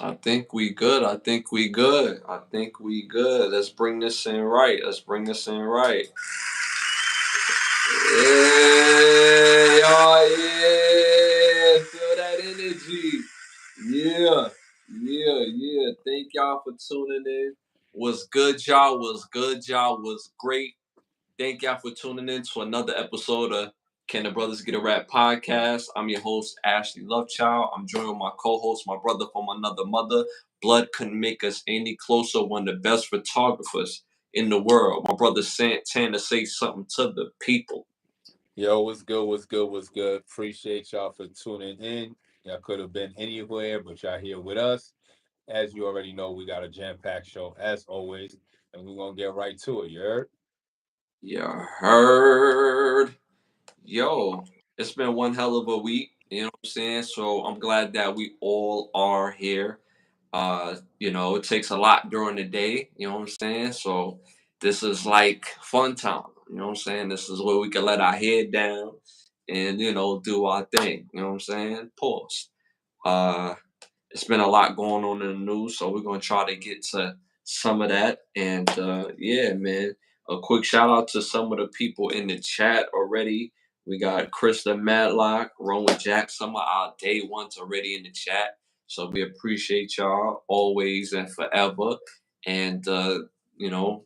I think we good. I think we good. I think we good. Let's bring this in right. Let's bring this in right. Yeah, y'all, yeah. Feel that energy. Yeah, yeah. Thank y'all for tuning in. Was good, y'all. Was good, y'all. Was great. Thank y'all for tuning in to another episode of Can the Brothers Get a Rap podcast. I'm your host, Ashley Lovechild. I'm joined with my co-host, my brother from another mother. Blood couldn't make us any closer. One of the best photographers in the world. My brother Santana, say something to the people. Yo, what's good? What's good? What's good? Appreciate y'all for tuning in. Y'all could have been anywhere, but y'all here with us. As you already know, we got a jam-packed show as always, and we're gonna get right to it. You heard? You heard? Yo, it's been one hell of a week. You know what I'm saying? So I'm glad that we all are here. It takes a lot during the day, you know what I'm saying? So this is like fun time, you know what I'm saying? This is where we can let our head down and, do our thing, you know what I'm saying? Pause. Uh, it's been a lot going on in the news, so we're gonna try to get to some of that. And yeah, man, a quick shout out to some of the people in the chat already. We got Krista Madlock, Rowan Jack, some of our day ones already in the chat. So we appreciate y'all always and forever. And you know,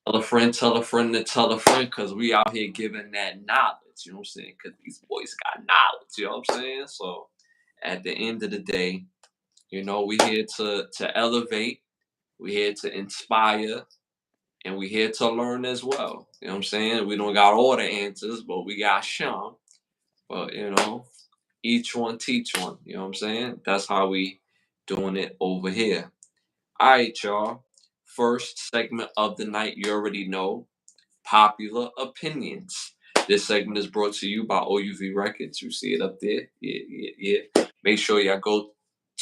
tell a friend to tell a friend, because we out here giving that knowledge, you know what I'm saying? Because these boys got knowledge, you know what I'm saying? So at the end of the day, we here to elevate, we here to inspire, and we here to learn as well. You know what I'm saying? We don't got all the answers, but we got some. But each one teach one. You know what I'm saying? That's how we doing it over here. All right, y'all. First segment of the night, you already know, popular opinions. This segment is brought to you by OUV Records. You see it up there. Yeah. Make sure y'all go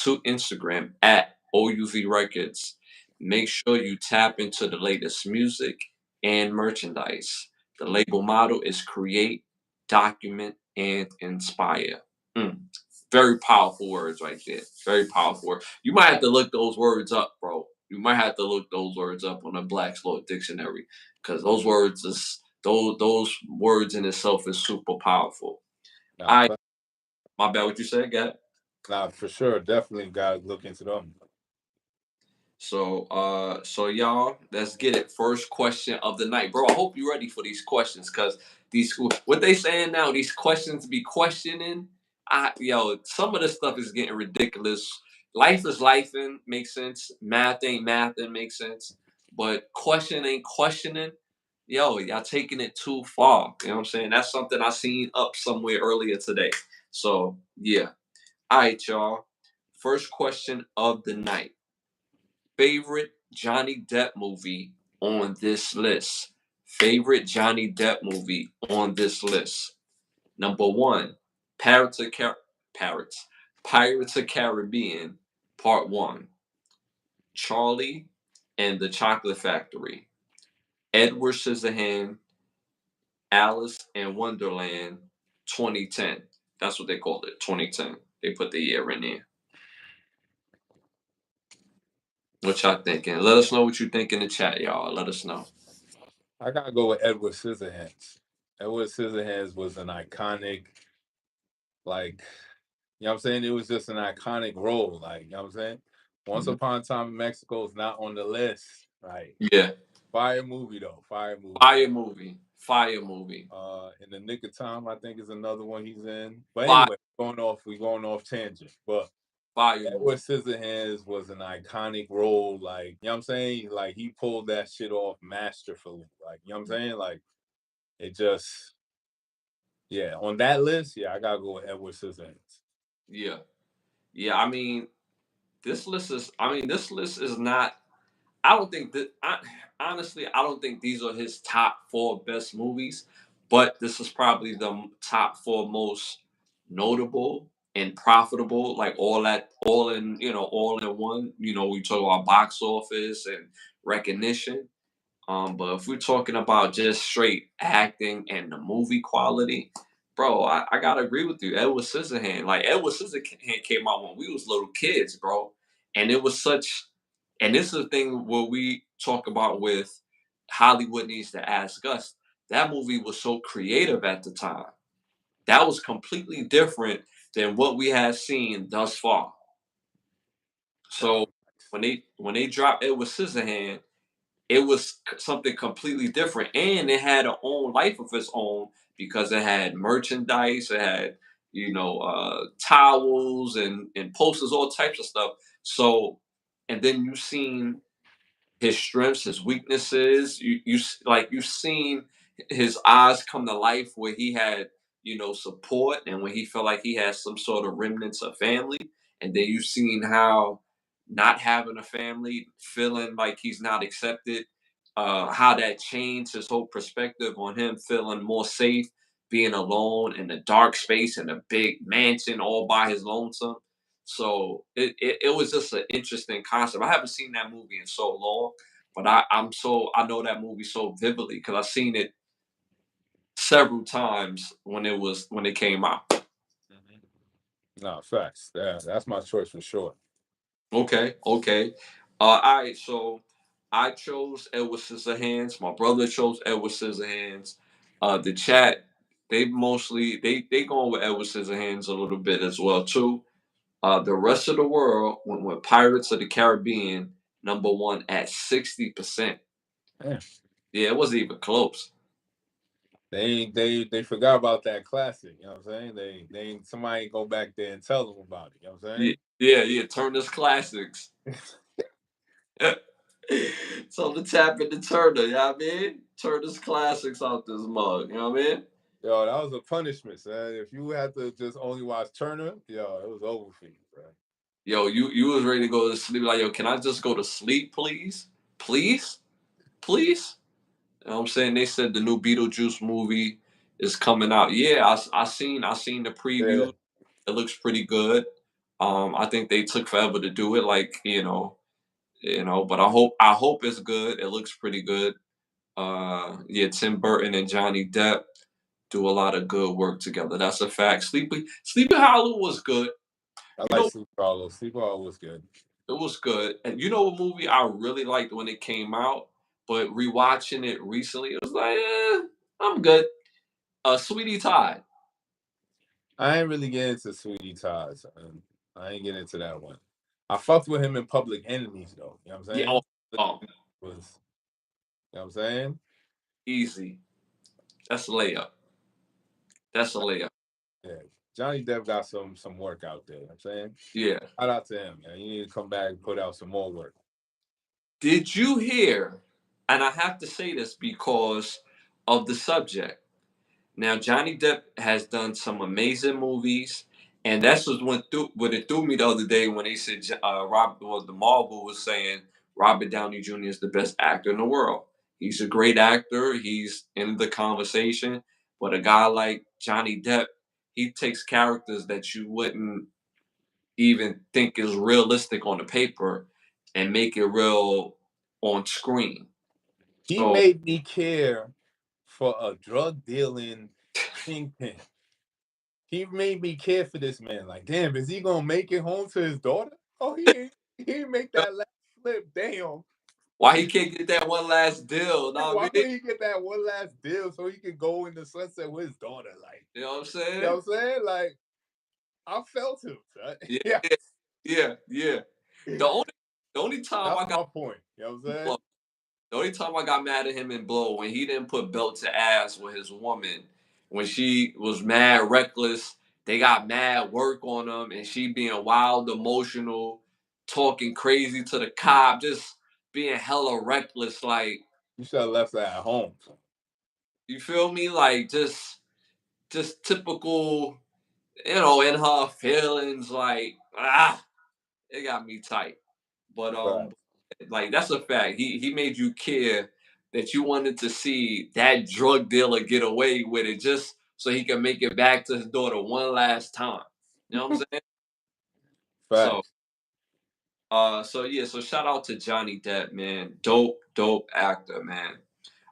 to Instagram at OUV Records. Make sure you tap into the latest music and merchandise. The label motto is create, document, and inspire. Mm. Very powerful words right there. Very powerful word. You might have to look those words up, bro. You might have to look those words up on a Black's Law Dictionary, because those words in itself is super powerful. Nah, I My bad. What you said, guy? nah, for sure. Definitely gotta look into them. So y'all, let's get it. First question of the night, bro. I hope you're ready for these questions, cause what they saying now, these questions be questioning. Some of this stuff is getting ridiculous. Life is life, and makes sense. Math ain't math, and makes sense. But question ain't questioning. Y'all taking it too far. You know what I'm saying? That's something I seen up somewhere earlier today. So yeah. All right, y'all. First question of the night. Favorite Johnny Depp movie on this list. Favorite Johnny Depp movie on this list. Number one, Parrots. Pirates of Caribbean, Part 1. Charlie and the Chocolate Factory. Edward Scissorhands, Alice in Wonderland, 2010. That's what they called it, 2010. They put the year in there. What y'all thinking? Let us know what you think in the chat, y'all. Let us know. I gotta go with Edward Scissorhands. Edward Scissorhands was an iconic, like, you know what I'm saying? It was just an iconic role, like, you know what I'm saying? Once Mhm. Upon a Time in Mexico is not on the list, right? Yeah. Fire movie though, fire movie. Fire movie. Fire movie. In the Nick of Time, I think is another one he's in. But Fire, anyway, we going off tangent. But fire movie. Edward Scissorhands was an iconic role. Like, you know what I'm saying? Like, he pulled that shit off masterfully. Like, you know what I'm saying? Like, it just, yeah. On that list, yeah, I gotta go with Edward Scissorhands. Yeah. Yeah. This list is not, I don't think that, honestly, I don't think these are his top four best movies, but this is probably the top four most notable and profitable, like all in one. We talk about box office and recognition. But if we're talking about just straight acting and the movie quality, bro, I gotta agree with you. Edward Scissorhand, like Edward Scissorhand came out when we was little kids, bro, and it was such. And this is the thing where we talk about with Hollywood needs to ask us. That movie was so creative at the time. That was completely different than what we have seen thus far. So when they dropped Edward Scissorhand, it was something completely different, and it had a own life of its own because it had merchandise, it had towels and posters, all types of stuff. So, and then you seen his strengths, his weaknesses. You've seen his eyes come to life where he had support, and when he felt like he had some sort of remnants of family, and then you've seen how not having a family, feeling like he's not accepted, how that changed his whole perspective on him feeling more safe being alone in a dark space in a big mansion all by his lonesome. So it was just an interesting concept. I haven't seen that movie in so long, but I know that movie so vividly because I've seen it several times when it came out. Mhm. No, facts. Yeah, that's my choice for sure. Okay, okay. All right, so I chose Edward Scissorhands. My brother chose Edward Scissorhands. The chat, they going with Edward Scissorhands a little bit as well too. The rest of the world went with Pirates of the Caribbean #1 at 60%. Yeah. Yeah, it wasn't even close. They forgot about that classic. You know what I'm saying? They ain't, somebody ain't go back there and tell them about it. You know what I'm Yeah, yeah, yeah. Turner's classics. saying? So the tap into Turner, you know what I mean? Turner's classics out this mug, you know what I mean? Yo, that was a punishment, man. If you had to just only watch Turner, yo, it was over for you, bro. Yo, you was ready to go to sleep. Like, yo, can I just go to sleep, please? Please? Please? You know what I'm saying? They said the new Beetlejuice movie is coming out. Yeah, I seen the Yeah. preview. It looks pretty good. I think they took forever to do it, like, but I hope it's good. It looks pretty good. Yeah, Tim Burton and Johnny Depp do a lot of good work together. That's a fact. Sleepy Hollow was good. I You like know, Sleep Hollow. Sleep Hollow was good. it was good. And you know a movie I really liked when it came out, but rewatching it recently, it was like, I'm good. Sweetie Tide. I ain't really get into Sweetie Todd's. I ain't get into that one. I fucked with him in Public Enemies though. You know what I'm Yeah, saying? oh, Was you know what I'm saying? easy. That's a layup. That's a layup. Yeah. Johnny Depp got some work out there. You know what I'm saying? Yeah. Shout out to him, man. You need to come back and put out some more work. Did you hear? And I have to say this because of the subject. Now, Johnny Depp has done some amazing movies, and that's what it threw me the other day when they said the Marvel was saying Robert Downey Jr. is the best actor in the world. He's a great actor. He's in the conversation, but a guy like Johnny Depp, he takes characters that you wouldn't even think is realistic on the paper and make it real on screen. He So made me care for a drug dealing kingpin. He made me care for this man. Like, damn, is he gonna make it home to his daughter? Oh, he ain't make that last flip. Damn. why he can't get that one last deal? Know what Why I mean? would he get that one last deal so he can go in the sunset with his daughter? Like, You know what I'm you know saying? what I'm saying? Like, I felt him, son. Yeah, Yeah. yeah, yeah, yeah. The only the only time That's I got my point. You know what I'm saying? blow, the only time I got mad at him in Blow when he didn't put belt to ass with his woman when she was mad reckless. They got mad work on him, and she being wild, emotional, talking crazy to the cop, just being hella reckless. Like, You should have left that at home. you feel me? Like, just typical, in her feelings. Like, it got me tight. But But like that's a fact. He made you care that you wanted to see that drug dealer get away with it just so he can make it back to his daughter one last time. You know what I'm saying? So facts. so yeah, so shout out to Johnny Depp, man. Dope, dope actor, man.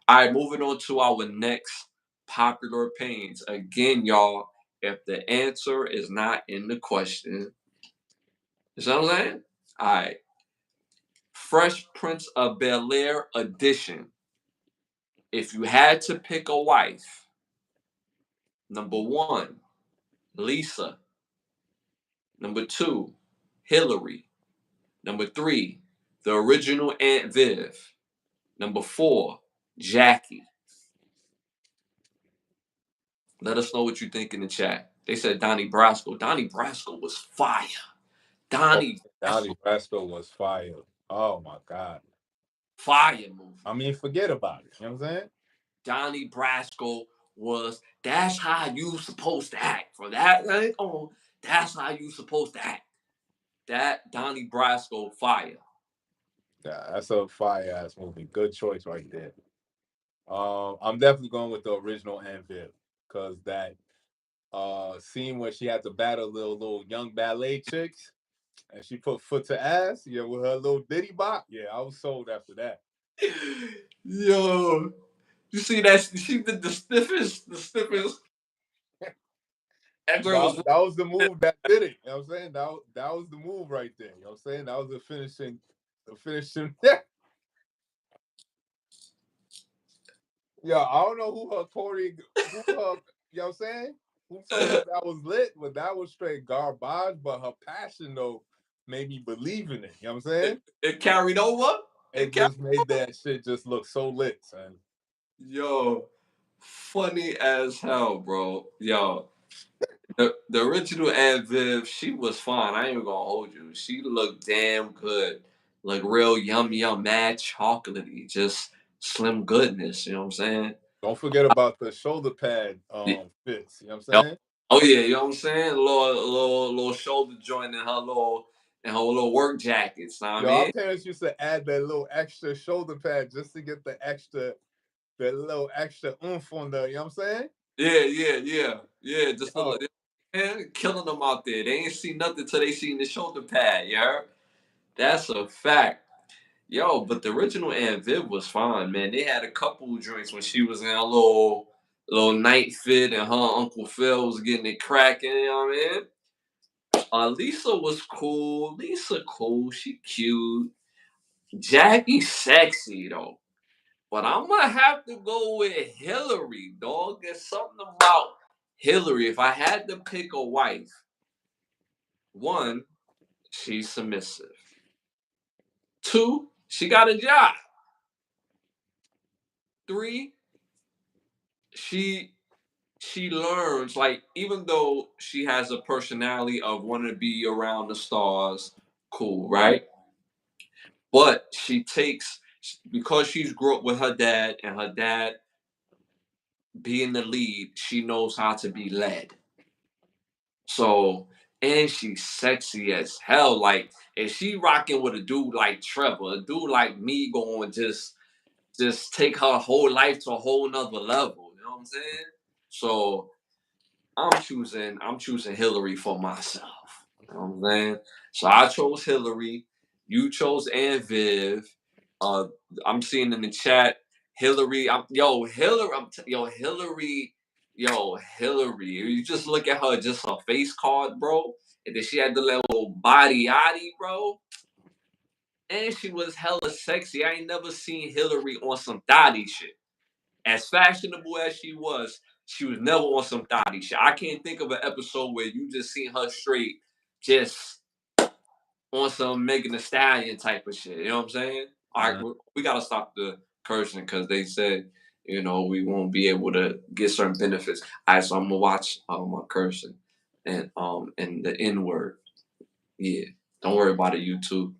All right, moving on to our next popular opinions. Again, y'all, if the answer is not in the question, you know what I'm saying? All right. Fresh Prince of Bel-Air edition. If you had to pick a wife, number one, Lisa. Number two, Hillary. Number three, the original Aunt Viv. Number four, Jackie. Let us know what you think in the chat. They said Donnie Brasco. Donnie Brasco was fire. Oh, Donnie Donnie Brasco, Brasco was fire. Oh my God. fire movie. I mean, forget about it. You know what I'm saying? Donnie Brasco was, that's how you supposed to act. From that night on, that's how you supposed to act. That Donnie Brasco fire. Yeah, that's a fire ass movie. Good choice right there. I'm definitely going with the original Aunt Viv because that scene where she had to battle little young ballet chicks and she put foot to ass, yeah, with her little ditty bop. Yeah, I was sold after that. Yo, you see that? She did the stiffest. That girl was. That was the move that did it. You know what I'm saying? That was the move right there. You know what I'm saying? That was the finishing. Yeah, I don't know who her Tory, who her, you know what I'm saying? Who told her that was lit, but that was straight garbage. But her passion though made me believe in it. You know what I'm saying? It carried over. It just made that shit just look so lit, son. Yo, funny as hell, bro. Yo, the original Aunt Viv, she was fine. I ain't even gonna hold you. She looked damn good. Like real yum, mad chocolatey. Just slim goodness. You know what I'm saying? Don't forget about the shoulder pad Y- fits. You know what I'm yo- saying? Oh yeah, you know what I'm saying? Little shoulder joint in her little work jackets. Know what I Yo, our mean? parents used to add that little extra shoulder pad just to get the little extra oomph on the, you know what I'm saying? Yeah. Just a Yo, little, man, killing them out there. They ain't seen nothing till they seen the shoulder pad. You heard? That's a fact. Yo, but the original Aunt Viv was fine, man. They had a couple of joints when she was in a little night fit and her Uncle Phil was getting it cracking, you know what I mean? Lisa was cool. Lisa cool. She cute. Jackie sexy though. But I'm gonna have to go with Hillary, dog. There's something about Hillary. If I had to pick a wife, one, she's submissive. Two, she got a job. Three, she she learns, like, even though she has a personality of wanting to be around the stars, cool, right? But she takes, because she's grew up with her dad and her dad being the lead, she knows how to be led. So, and she's sexy as hell. Like, if she rocking with a dude like Trevor, a dude like me, going just take her whole life to a whole nother level. You know what I'm saying? So I'm choosing Hillary for myself. You know what I'm saying? So I chose Hillary. You chose Aunt Viv. Uh, I'm seeing in the chat Hillary. Yo, Hillary. You just look at her, just her face card, bro. And then she had the little body yaddy, bro. And she was hella sexy. I ain't never seen Hillary on some thotty shit. As fashionable as she was never on some thotty shit. I can't think of an episode where you just seen her straight just on some Megan Thee Stallion type of shit. You know what I'm saying? All right, we gotta stop the cursing because they said, we won't be able to get certain benefits. All right, so I'm gonna watch my cursing and the N word. Yeah, don't worry about it, YouTube.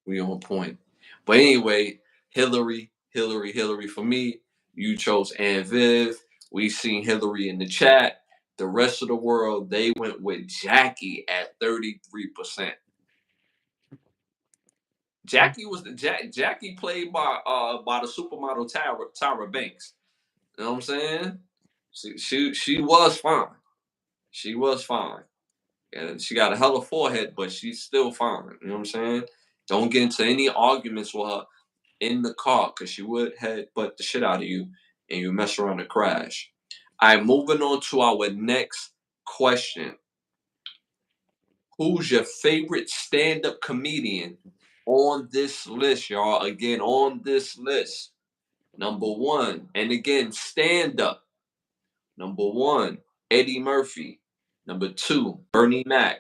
We on point. But anyway, Hillary. For me, you chose Aunt Viv. We seen Hillary in the chat. The rest of the world, they went with Jackie at 33%. Jackie played by the supermodel Tyra Banks. You know what I'm saying? She was fine. She was fine. And she got a hella forehead, but she's still fine. You know what I'm saying? Don't get into any arguments with her in the car because she would headbutt the shit out of you. and you mess around and crash. All right, moving on to our next question. Who's your favorite stand-up comedian on this list, y'all? Again, on this list. Number one, and again, stand-up. Number one, Eddie Murphy. Number two, Bernie Mac.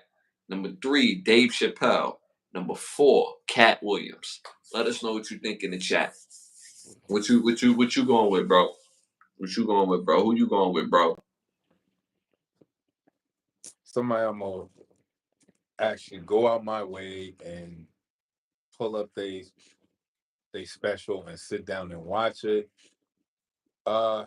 Number three, Dave Chappelle. Number four, Cat Williams. Let us know what you think in the chat. What you going with, bro? What you going with, bro? Who you going with, bro? Somebody I'm gonna actually go out my way and pull up they special and sit down and watch it. Uh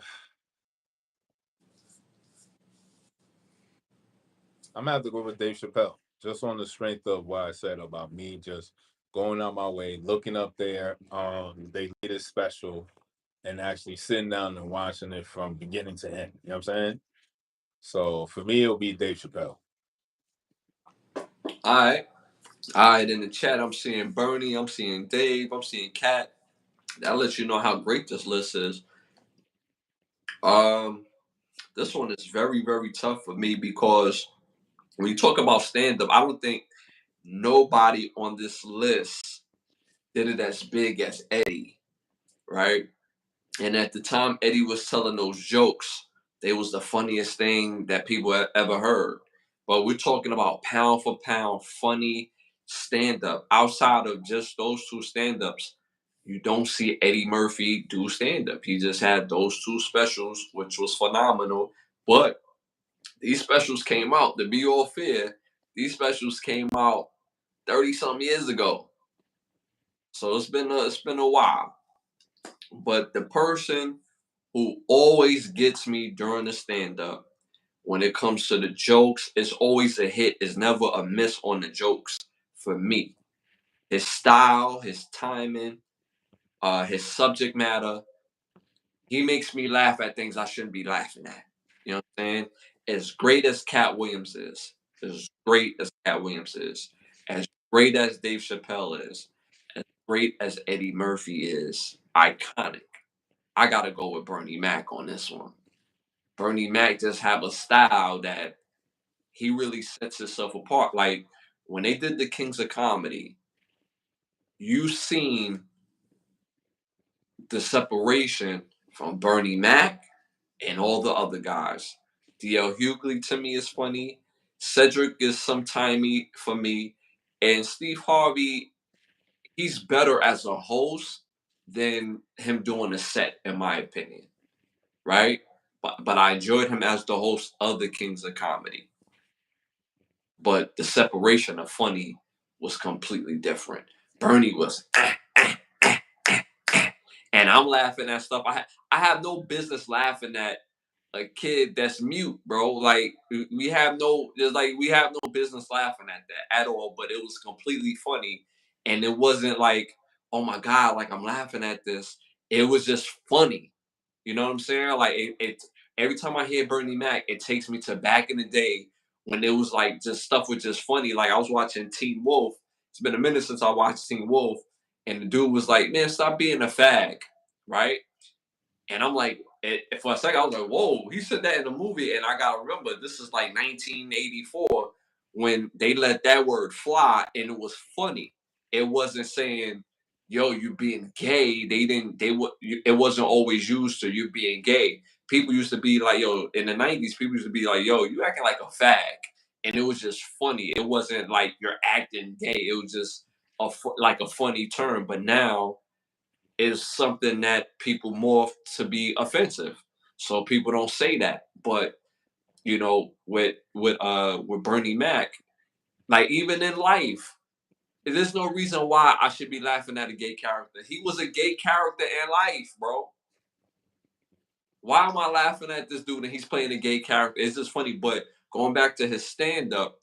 I'm gonna have to go with Dave Chappelle, just on the strength of what I said about me just going out my way, looking up there, they latest special, and actually sitting down and watching it from beginning to end. You know what I'm saying? So for me, it'll be Dave Chappelle. All right. All right, in the chat, I'm seeing Bernie, I'm seeing Dave, I'm seeing Cat. That lets you know how great this list is. Um, this one is very, very tough for me because when you talk about stand up, I don't think nobody on this list did it as big as Eddie, right? And at the time Eddie was telling those jokes, they was the funniest thing that people ever heard. But we're talking about pound for pound funny stand up. Outside of just those two stand ups, you don't see Eddie Murphy do stand up. He just had those two specials, which was phenomenal. But these specials came out, to be all fair, these specials came out 30 some years ago. So it's been a while. But the person who always gets me during the stand up when it comes to the jokes, it's always a hit, it's never a miss on the jokes for me. His style, his timing, his subject matter, he makes me laugh at things I shouldn't be laughing at. You know what I'm saying? As great as Cat Williams is, as great as Cat Williams is, as great as Dave Chappelle is, as great as Eddie Murphy is, iconic. I gotta go with Bernie Mac on this one. Bernie Mac just have a style that he really sets himself apart. Like when they did the Kings of Comedy, you seen the separation from Bernie Mac and all the other guys. DL Hughley to me is funny. Cedric is sometimey for me. And Steve Harvey, he's better as a host than him doing a set, in my opinion. Right? But I enjoyed him as the host of the Kings of Comedy. But the separation of funny was completely different. Bernie was and I'm laughing at stuff. I have no business laughing at a kid that's mute, bro. Like we have no business laughing at that at all. But it was completely funny, and it wasn't like, oh my god, like I'm laughing at this. It was just funny. You know what I'm saying? Like it every time I hear Bernie Mac, it takes me to back in the day when it was like just stuff was just funny. Like I was watching Teen Wolf. It's been a minute since I watched Teen Wolf, and the dude was like, "Man, stop being a fag," right? And I'm like, for a second, I was like, whoa, he said that in the movie. And I got to remember, this is like 1984 when they let that word fly and it was funny. It wasn't saying, yo, you being gay. It wasn't always used to you being gay. People used to be like, yo, in the 90s, people used to be like, yo, you acting like a fag. And it was just funny. It wasn't like you're acting gay. It was just like a funny term. But now, is something that people morph to be offensive. So people don't say that. But with Bernie Mac, like even in life, there's no reason why I should be laughing at a gay character. He was a gay character in life, bro. Why am I laughing at this dude and he's playing a gay character? It's just funny. But going back to his stand up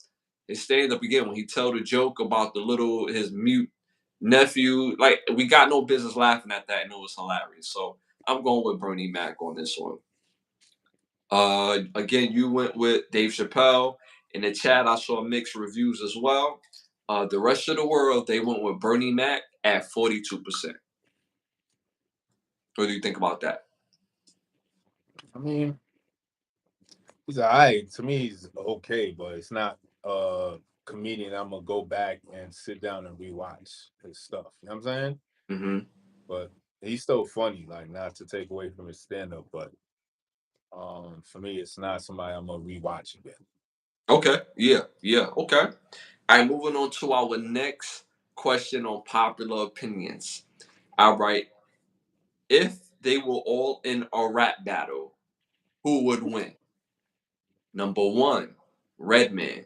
again when he tell the joke about his mute nephew, like we got no business laughing at that, and it was hilarious. So I'm going with Bernie Mac on this one. Again, you went with Dave Chappelle. In the chat, I saw mixed reviews as well. The rest of the world, they went with Bernie Mac at 42%. What do you think about that? I mean, he's alright. To me, he's okay, but it's not a comedian I'm gonna go back and sit down and rewatch his stuff. You know what I'm saying? Mm-hmm. But he's still funny, like not to take away from his stand up, but for me it's not somebody I'm gonna rewatch again. Okay. Yeah. Yeah. Okay. All right. Moving on to our next question on popular opinions. All right. If they were all in a rap battle, who would win? Number one, Redman.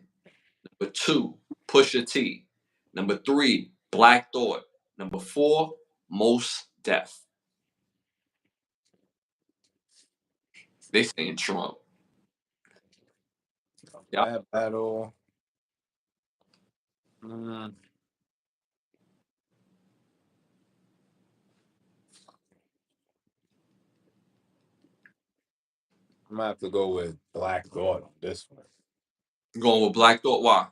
Number two, Pusha T. Number three, Black Thought. Number four, Most Def. They saying Trump. Yep. Rap battle. Mm, I'm gonna have to go with Black Thought on this one. Going with Black Thought. Why?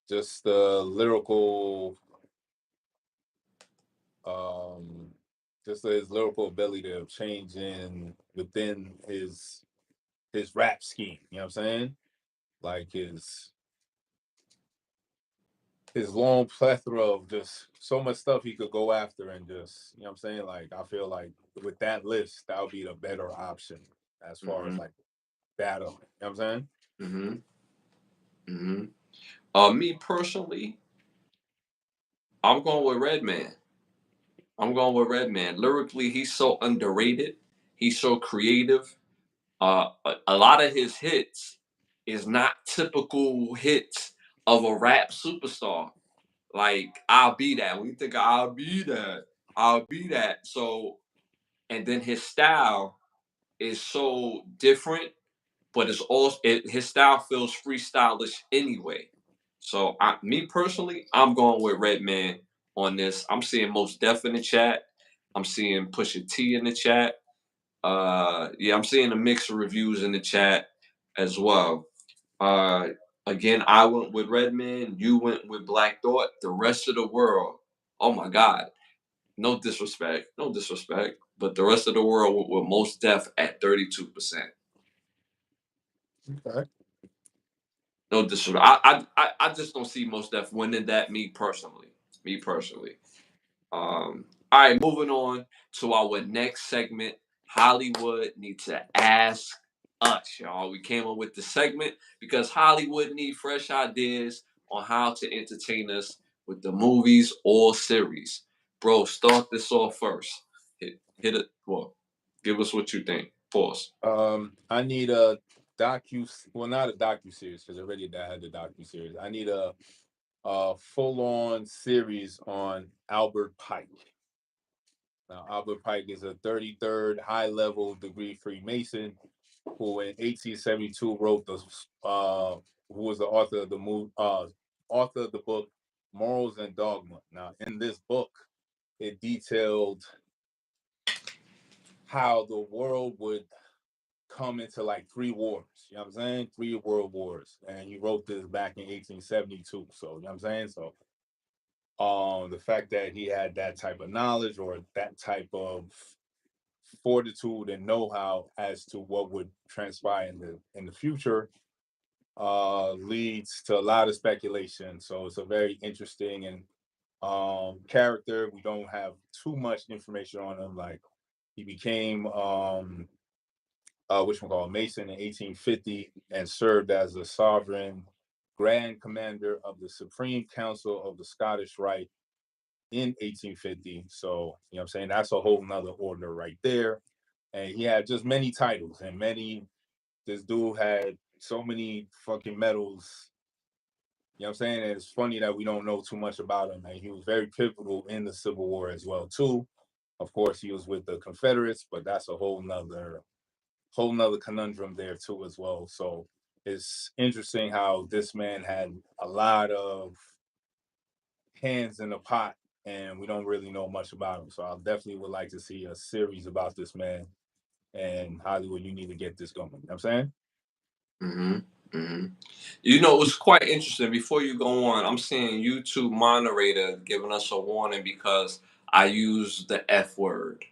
Just the lyrical, um, just his lyrical ability to change in within his rap scheme. You know what I'm saying? Like his long plethora of just so much stuff he could go after and just, you know what I'm saying? Like I feel like with that list, that would be the better option as far as Mm-hmm. like battle. You know what I'm saying? Mm-hmm. Mm-hmm. Me personally, I'm going with Redman. I'm going with Redman. Lyrically, he's so underrated. He's so creative. A lot of his hits is not typical hits of a rap superstar. Like I'll be that. When you think of I'll be that, I'll be that. So and then his style is so different, but it's also his style feels freestylish anyway. So me personally, I'm going with Redman on this. I'm seeing Most Def in the chat. I'm seeing Pusha T in the chat. Yeah, I'm seeing a mix of reviews in the chat as well. Uh, Again, I went with Redman. You went with Black Thought. The rest of the world, oh my God, no disrespect, no disrespect, but the rest of the world were Most Def at 32%. Okay. No disrespect. I just don't see Most Def winning that. Me personally, me personally. All right, moving on to our next segment. Hollywood need to ask us, y'all. We came up with the segment because Hollywood need fresh ideas on how to entertain us with the movies or series. Bro, start this off first. Hit it. Well, give us what you think. Pause. I need a well, not a docu series because already that had the docu series. I need a full on series on Albert Pike. Now, Albert Pike is a 33rd high level degree Freemason who in 1872 wrote who was the author of author of the book Morals and Dogma. Now, in this book, it detailed how the world would come into like three wars. You know what I'm saying? Three world wars. And he wrote this back in 1872. So, you know what I'm saying? So, the fact that he had that type of knowledge or that type of fortitude and know-how as to what would transpire in the future leads to a lot of speculation. So it's a very interesting and character. We don't have too much information on him. Like he became which one called Mason in 1850 and served as a sovereign grand commander of the Supreme Council of the Scottish Rite in 1850. So, you know what I'm saying? That's a whole nother order right there. And he had just many titles and this dude had so many fucking medals. You know what I'm saying? And it's funny that we don't know too much about him. And he was very pivotal in the Civil War as well, too. Of course, he was with the Confederates, but that's a whole nother conundrum there too as well. So it's interesting how this man had a lot of hands in the pot and we don't really know much about him. So I definitely would like to see a series about this man and Hollywood. You need to get this going. You know what I'm saying? hmm hmm You know, it was quite interesting. Before you go on, I'm seeing YouTube moderator giving us a warning because I used the F word.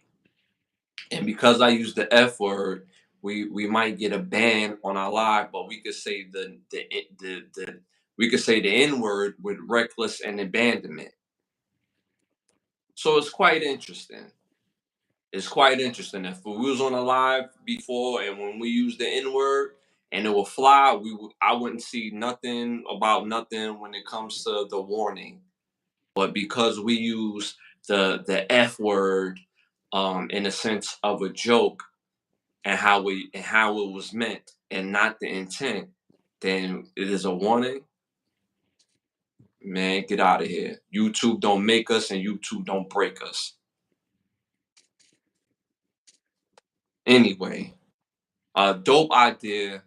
And because I use the F word, we might get a ban on our live, but we could say the we could say the N word with reckless and abandonment. So it's quite interesting. It's quite interesting. If we was on a live before and when we use the N word and it will fly, I wouldn't see nothing about nothing when it comes to the warning. But because we use the F word in a sense of a joke and how it was meant and not the intent, then it is a warning. Man, get out of here. YouTube don't make us and YouTube don't break us. Anyway, dope idea.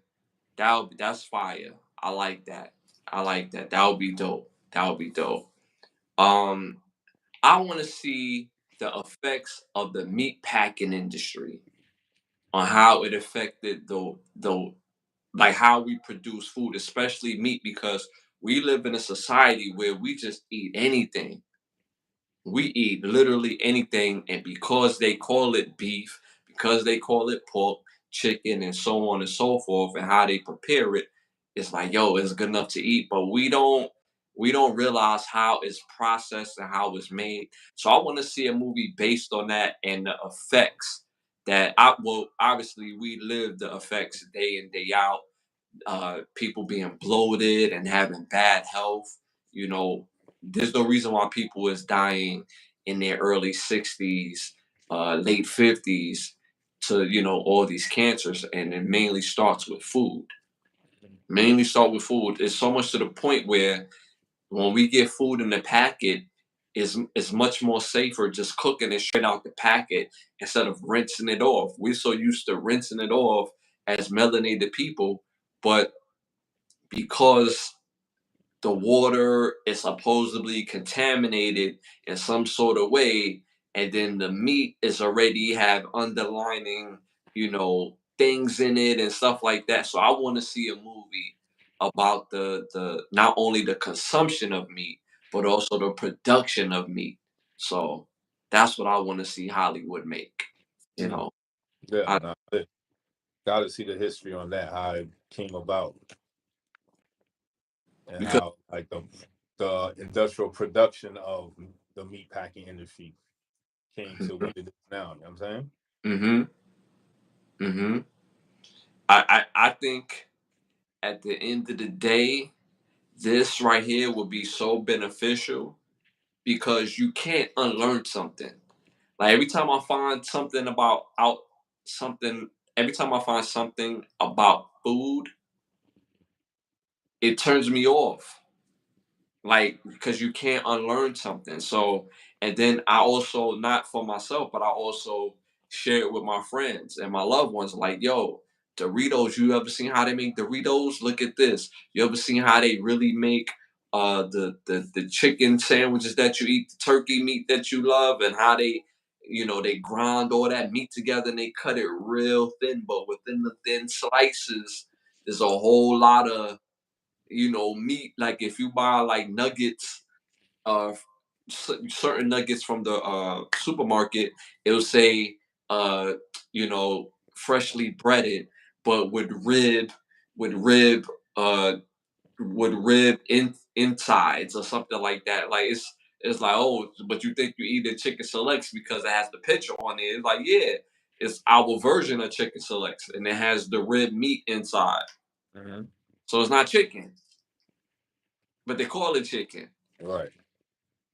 That's fire. I like that. I like that. That would be dope. That would be dope. Um, I want to see the effects of the meat packing industry on how it affected the like how we produce food, especially meat, because we live in a society where we just eat anything. We eat literally anything, and because they call it beef, because they call it pork, chicken, and so on and so forth, and how they prepare it, it's like, yo, it's good enough to eat, but we don't realize how it's processed and how it's made. So I want to see a movie based on that and the effects that I well, obviously we live the effects day in, day out, people being bloated and having bad health. You know, there's no reason why people is dying in their early 60s, late 50s to, all these cancers. And it mainly starts with food. Mainly start with food. It's so much to the point where when we get food in the packet, is much more safer just cooking it straight out the packet instead of rinsing it off. We're so used to rinsing it off as melanated people, but because the water is supposedly contaminated in some sort of way, and then the meat is already have underlining, things in it and stuff like that. So I want to see a movie about the not only the consumption of meat, but also the production of meat. So that's what I want to see Hollywood make. You Mm. know, Yeah, I, nah, gotta see the history on that, how it came about, and because how like the industrial production of the meat packing industry came to what it is now. You know what I'm saying? hmm hmm I think at the end of the day, this right here will be so beneficial because you can't unlearn something. Like every time I find something about out something, every time I find something about food, it turns me off. Like because you can't unlearn something. So and then I also, not for myself, but I also share it with my friends and my loved ones, like, yo, Doritos, you ever seen how they make Doritos? Look at this. You ever seen how they really make the chicken sandwiches that you eat, the turkey meat that you love, and how they grind all that meat together and they cut it real thin, but within the thin slices there's a whole lot of meat. Like if you buy like nuggets, uh certain nuggets from the supermarket, it'll say uh freshly breaded, but with rib uh insides or something like that. Like it's like, oh, but you think you eating chicken selects because it has the picture on it. It's like, yeah, it's our version of chicken selects and it has the rib meat inside, Mm-hmm. so it's not chicken, but they call it chicken. Right.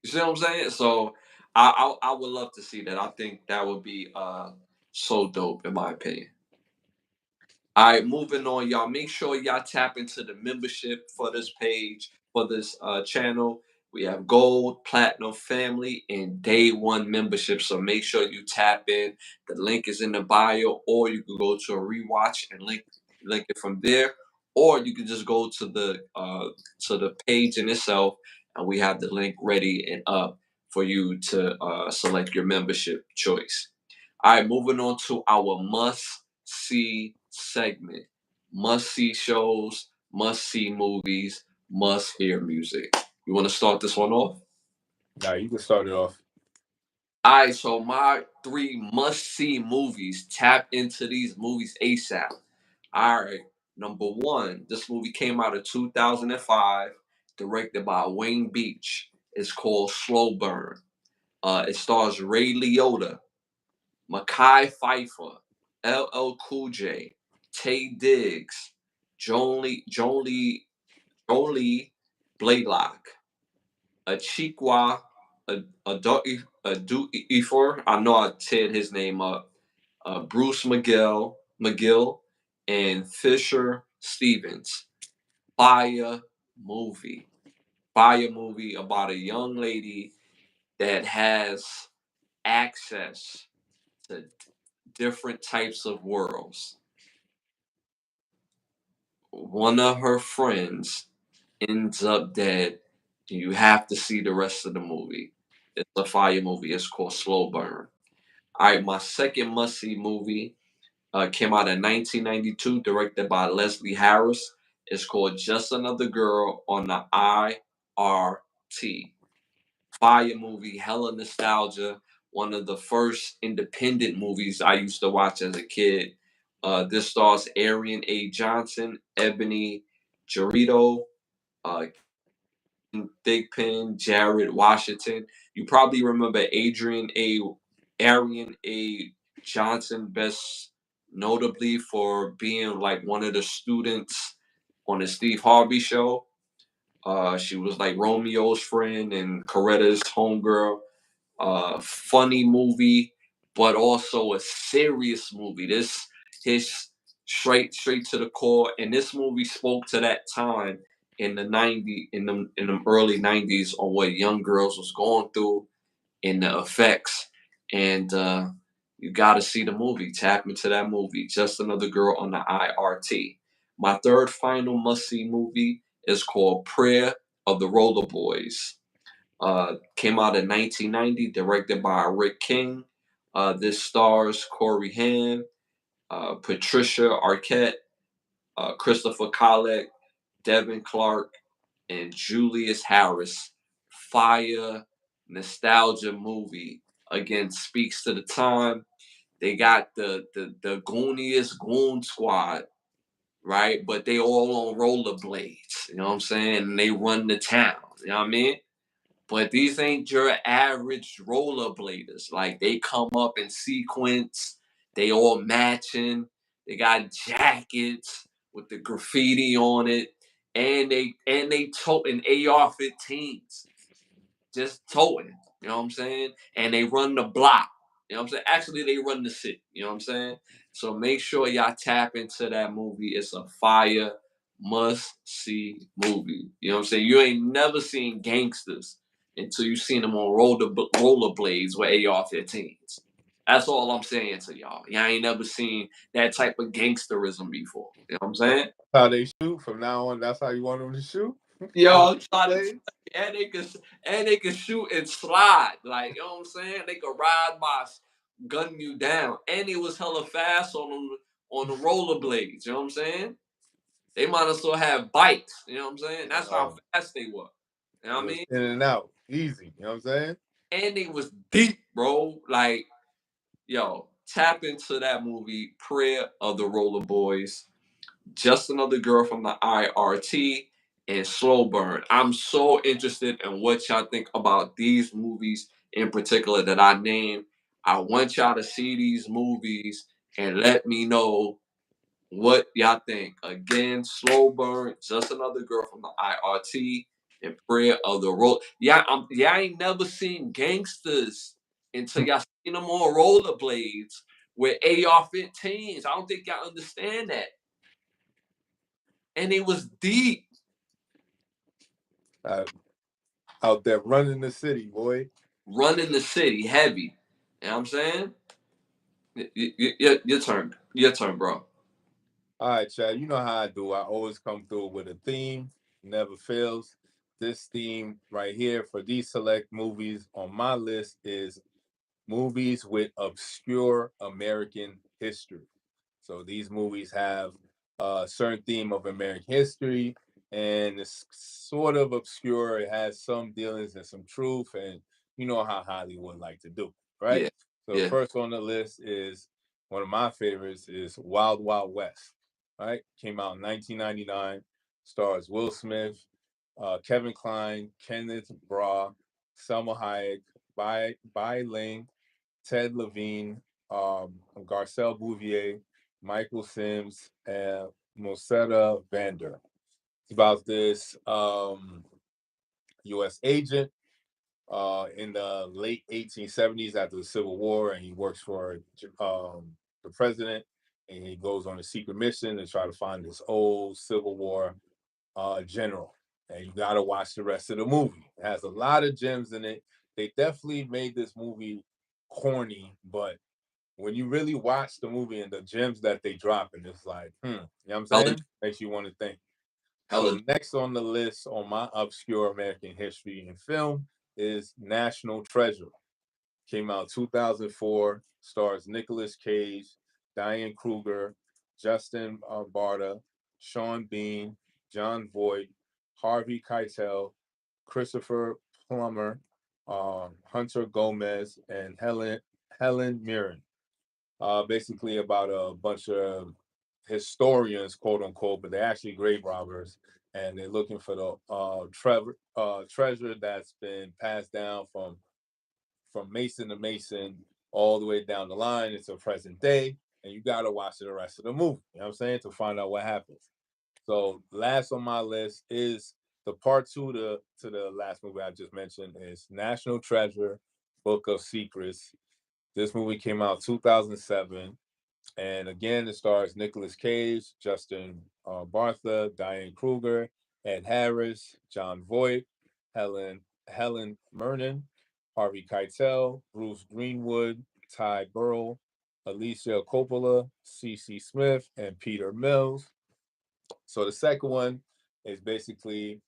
You see what I'm saying? So I would love to see that. I think that would be so dope in my opinion. All right, moving on, y'all. Make sure y'all tap into the membership for this page, for this channel. We have gold, platinum, family, and day one membership. So make sure you tap in. The link is in the bio, or you can go to a rewatch and link it from there, or you can just go to the page in itself, and we have the link ready and up for you to select your membership choice. All right, moving on to our must see segment. Must see shows, must see movies, must hear music. You want to start this one off? Now you can start it off. All right, so my 3 must-see movies. Tap into these movies ASAP. All right, number one, this movie came out in 2005, directed by Wayne Beach. It's called Slow Burn. It stars Ray Liotta, Mackay Pfeiffer, LL Cool J, Tay Diggs, Joan Lee Blaylock, Achikwa Adu I know I said his name up. Bruce McGill, and Fisher Stevens. Fire movie. Fire movie about a young lady that has access to different types of worlds. One of her friends ends up dead. You have to see the rest of the movie. It's a fire movie. It's called Slow Burn. All right, my second must see movie came out in 1992, directed by Leslie Harris. It's called Just Another Girl on the IRT. Fire movie, hella nostalgia. One of the first independent movies I used to watch as a kid. This stars Arian A. Johnson, Ebony Jarito, uh, Thigpen, Jared Washington. You probably remember Arian A. Johnson, best notably for being like one of the students on the Steve Harvey show. She was like Romeo's friend and Coretta's homegirl. Funny movie, but also a serious movie. This his straight to the core, and this movie spoke to that time in the in the early '90s on what young girls was going through and the effects. And you got to see the movie. Tap into that movie. Just Another Girl on the IRT. My third final must see movie is called Prayer of the Roller Boys. Came out in 1990, directed by Rick King. This stars Corey Haim, Patricia Arquette, Christopher Collett, Devin Clark, and Julius Harris. Fire nostalgia movie. Again, speaks to the time. They got the gooniest goon squad, right? But they all on rollerblades. You know what I'm saying? And they run the town. You know what I mean? But these ain't your average rollerbladers. Like they come up in sequence, they all matching, they got jackets with the graffiti on it, and they toting AR-15s, just toting. You know what I'm saying? And they run the block. You know what I'm saying? Actually, they run the city. You know what I'm saying? So make sure y'all tap into that movie. It's a fire must see movie. You know what I'm saying? You ain't never seen gangsters until you seen them on rollerblades with AR-15s. That's all I'm saying to y'all. Y'all ain't never seen that type of gangsterism before. You know what I'm saying? How they shoot from now on? That's how you want them to shoot. Yo, On I'm trying to tell rollerblades? you, and they can shoot and slide. Like, you know what I'm saying? They could ride by, gun you down. And he was hella fast on the rollerblades. You know what I'm saying? They might as well have bikes. You know what I'm saying? That's how Oh, fast they were. You know what I just mean? in and out, easy. You know what I'm saying? And it was deep, bro. Like, yo, tap into that movie, Prayer of the Roller Boys. Just Another Girl from the IRT, and Slow Burn. I'm so interested in what y'all think about these movies in particular that I named. I want y'all to see these movies and let me know what y'all think. Again, Slow Burn, Just Another Girl from the IRT, and Prayer of the Road. Yeah, y'all ain't never seen gangsters until y'all seen them on rollerblades with AR-15s. I don't think y'all understand that. And it was deep. Uh, Out there running the city, boy. Running the city heavy. You know what I'm saying? Your turn. Your turn, bro. All right, Chad. You know how I do. I always come through with a theme, never fails. This theme right here for these select movies on my list is movies with obscure American history. So these movies have a certain theme of American history, and it's sort of obscure. It has some dealings and some truth, and you know how Hollywood like to do. right? Yeah. So Yeah. first on the list is one of my favorites is Wild Wild West, right? Came out in 1999, stars Will Smith, Kevin Kline, Kenneth Bra, Selma Hayek, Bai Ling, Ted Levine, Garcelle Bouvier, Michael Sims, and Mosetta Vander. It's about this U.S. agent in the late 1870s after the Civil War, and he works for the president, and he goes on a secret mission to try to find this old Civil War general. And you got to watch the rest of the movie. It has a lot of gems in it. They definitely made this movie corny, but when you really watch the movie and the gems that they drop, and it's like, you know what I'm Hella, saying? Makes you want to think. hella. So next on the list on my obscure American history and film is National Treasure. Came out 2004, stars Nicolas Cage, Diane Kruger, Justin Barta, Sean Bean, John Voight, Harvey Keitel, Christopher Plummer, Hunter Gomez, and Helen Mirren. Basically about a bunch of historians, quote unquote, but they're actually grave robbers, and they're looking for the treasure that's been passed down from Mason to Mason all the way down the line into present day. And you got to watch the rest of the movie, you know what I'm saying, to find out what happens. So last on my list is the part two to the last movie I just mentioned is National Treasure, Book of Secrets. This movie came out 2007. And again, it stars Nicolas Cage, Justin Bartha, Diane Kruger, Ed Harris, John Voight, Helen Mirren, Harvey Keitel, Bruce Greenwood, Ty Burrell, Alicia Coppola, C.C. Smith, and Peter Mills. So the second one is basically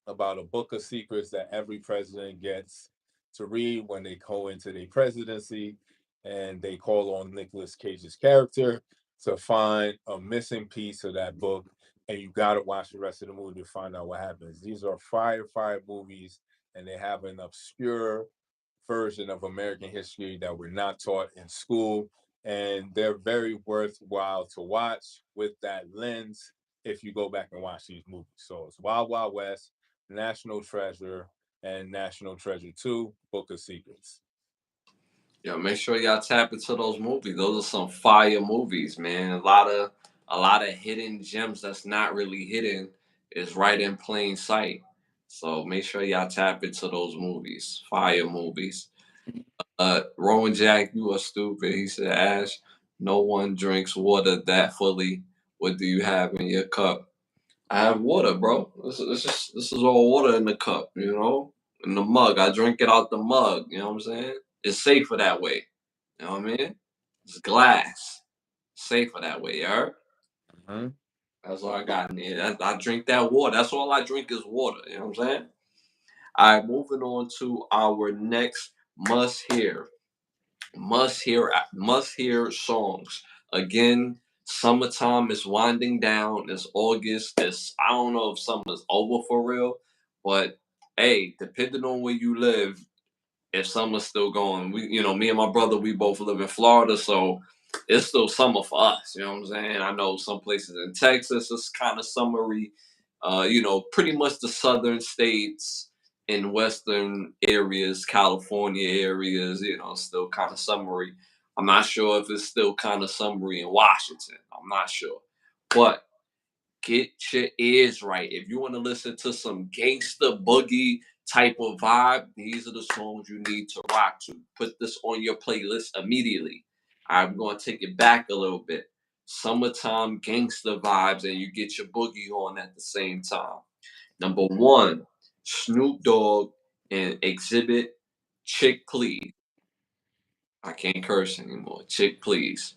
about a book of secrets that every president gets to read when they go into their presidency, and they call on Nicolas Cage's character to find a missing piece of that book. And you got to watch the rest of the movie to find out what happens. These are fire movies, and they have an obscure version of American history that we're not taught in school. And they're very worthwhile to watch with that lens if you go back and watch these movies. So it's Wild Wild West, National Treasure, and National Treasure 2, Book of Secrets. Yeah, make sure y'all tap into those movies. Those are some fire movies, man. A lot of hidden gems that's not really hidden is right in plain sight. So make sure y'all tap into those movies. Fire movies. Rowan Jack, you are stupid. He said, Ash, no one drinks water that fully. What do you have in your cup? I have water, bro. This is all water in the cup, in the mug. I drink it out the mug. You know what I'm saying? It's safer that way. You know what I mean? It's glass. Safer that way, you heard? Mm-hmm. That's all I got in there. I drink that water. That's all I drink is water. You know what I'm saying? All right, moving on to our next must hear. Must hear songs. Again, summertime is winding down. It's August. I don't know if summer's over for real, but hey, depending on where you live, if summer's still going, me and my brother, we both live in Florida, so it's still summer for us. You know what I'm saying? I know some places in Texas it's kind of summery. Pretty much the southern states in western areas, California areas, still kind of summery. I'm not sure if it's still kind of summery in Washington. I'm not sure, but get your ears right. If you want to listen to some gangster boogie type of vibe, these are the songs you need to rock to. Put this on your playlist immediately. I'm going to take it back a little bit. Summertime gangster vibes, and you get your boogie on at the same time. Number one, Snoop Dogg and Exhibit, Chick Please. I can't curse anymore. Chick Please.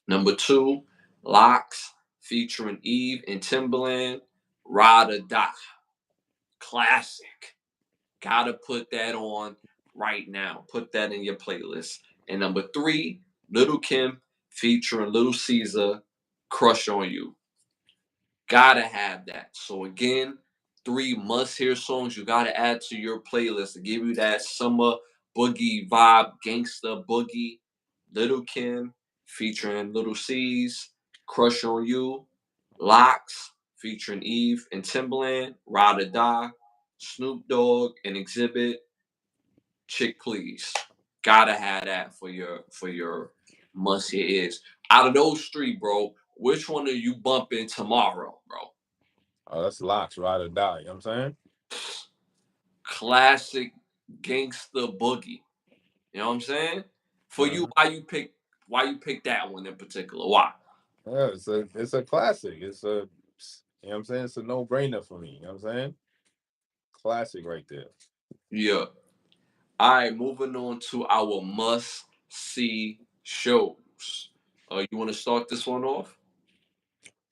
Number two, Locks featuring Eve and Timberland, Ride or Die. Classic. Gotta put that on right now. Put that in your playlist. And number three, Little Kim featuring Little Caesar, Crush on You. Gotta have that. So again, three must-hear songs you gotta add to your playlist to give you that summer boogie vibe, gangsta boogie, Little Kim featuring Little C's, Crush on You, Locks featuring Eve and Timbaland, Ride or Die, Snoop Dogg and Exhibit, Chick Please. Gotta have that for your must hear is. Out of those three, bro, which one are you bumping tomorrow, bro? Oh, that's Locks, Ride or Die. You know what I'm saying? Classic gangster boogie. You know what I'm saying? For you, Mhm. why you pick that one in particular? Why? Yeah, it's a classic. You know what I'm saying? It's a no-brainer for me. You know what I'm saying? Classic right there. Yeah. All right, moving on to our must see shows. You want to start this one off?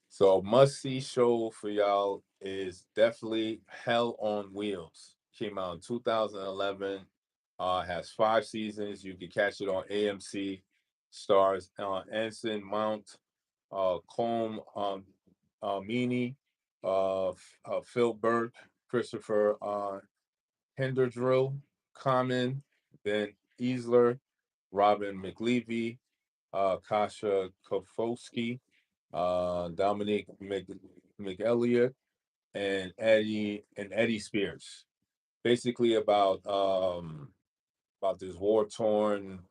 So must see show for y'all is definitely Hell on Wheels. Came out in 2011. Has 5 seasons. You can catch it on AMC. Stars Anson Mount, Colm Meaney, Phil Burke, Christopher Hinderdrill, Common, Ben Easler, Robin McLeavy, Kasha Kofowski, Dominic McElliott, and Eddie Spears. Basically about this war torn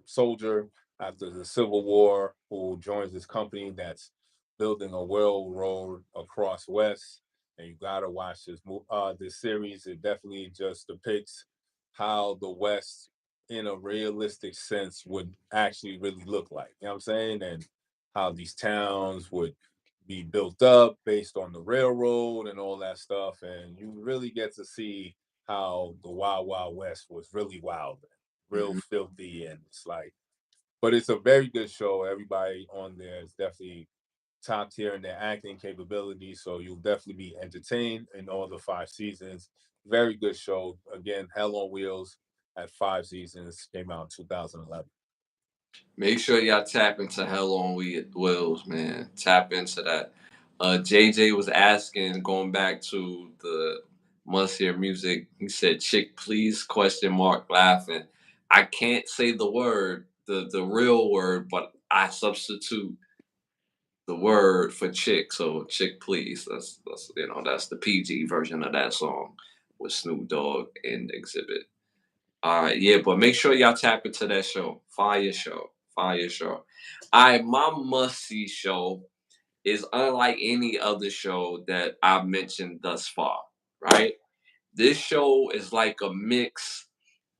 soldier after the Civil War who joins this company that's building a railroad across West. And you gotta watch this series. It definitely just depicts how the West, in a realistic sense, would actually really look like. You know what I'm saying? And how these towns would be built up based on the railroad and all that stuff. And you really get to see how the Wild Wild West was really wild, real Mhm. filthy, and it's like, but it's a very good show. Everybody on there is definitely top tier in their acting capabilities, so you'll definitely be entertained in all the 5 seasons. Very good show. Again, Hell on Wheels at 5 seasons, came out in 2011. Make sure y'all tap into Hell on Wheels, man. Tap into that. JJ was asking, going back to the must hear music. He said, "Chick, please?" Question mark. Laughing. I can't say the word, the real word, but I substitute the word for chick. So chick, please. That's the PG version of that song with Snoop Dogg and Exhibit. All right, yeah, but make sure y'all tap into that show. Fire show. Fire show. All right, my must see show is unlike any other show that I've mentioned thus far, right? This show is like a mix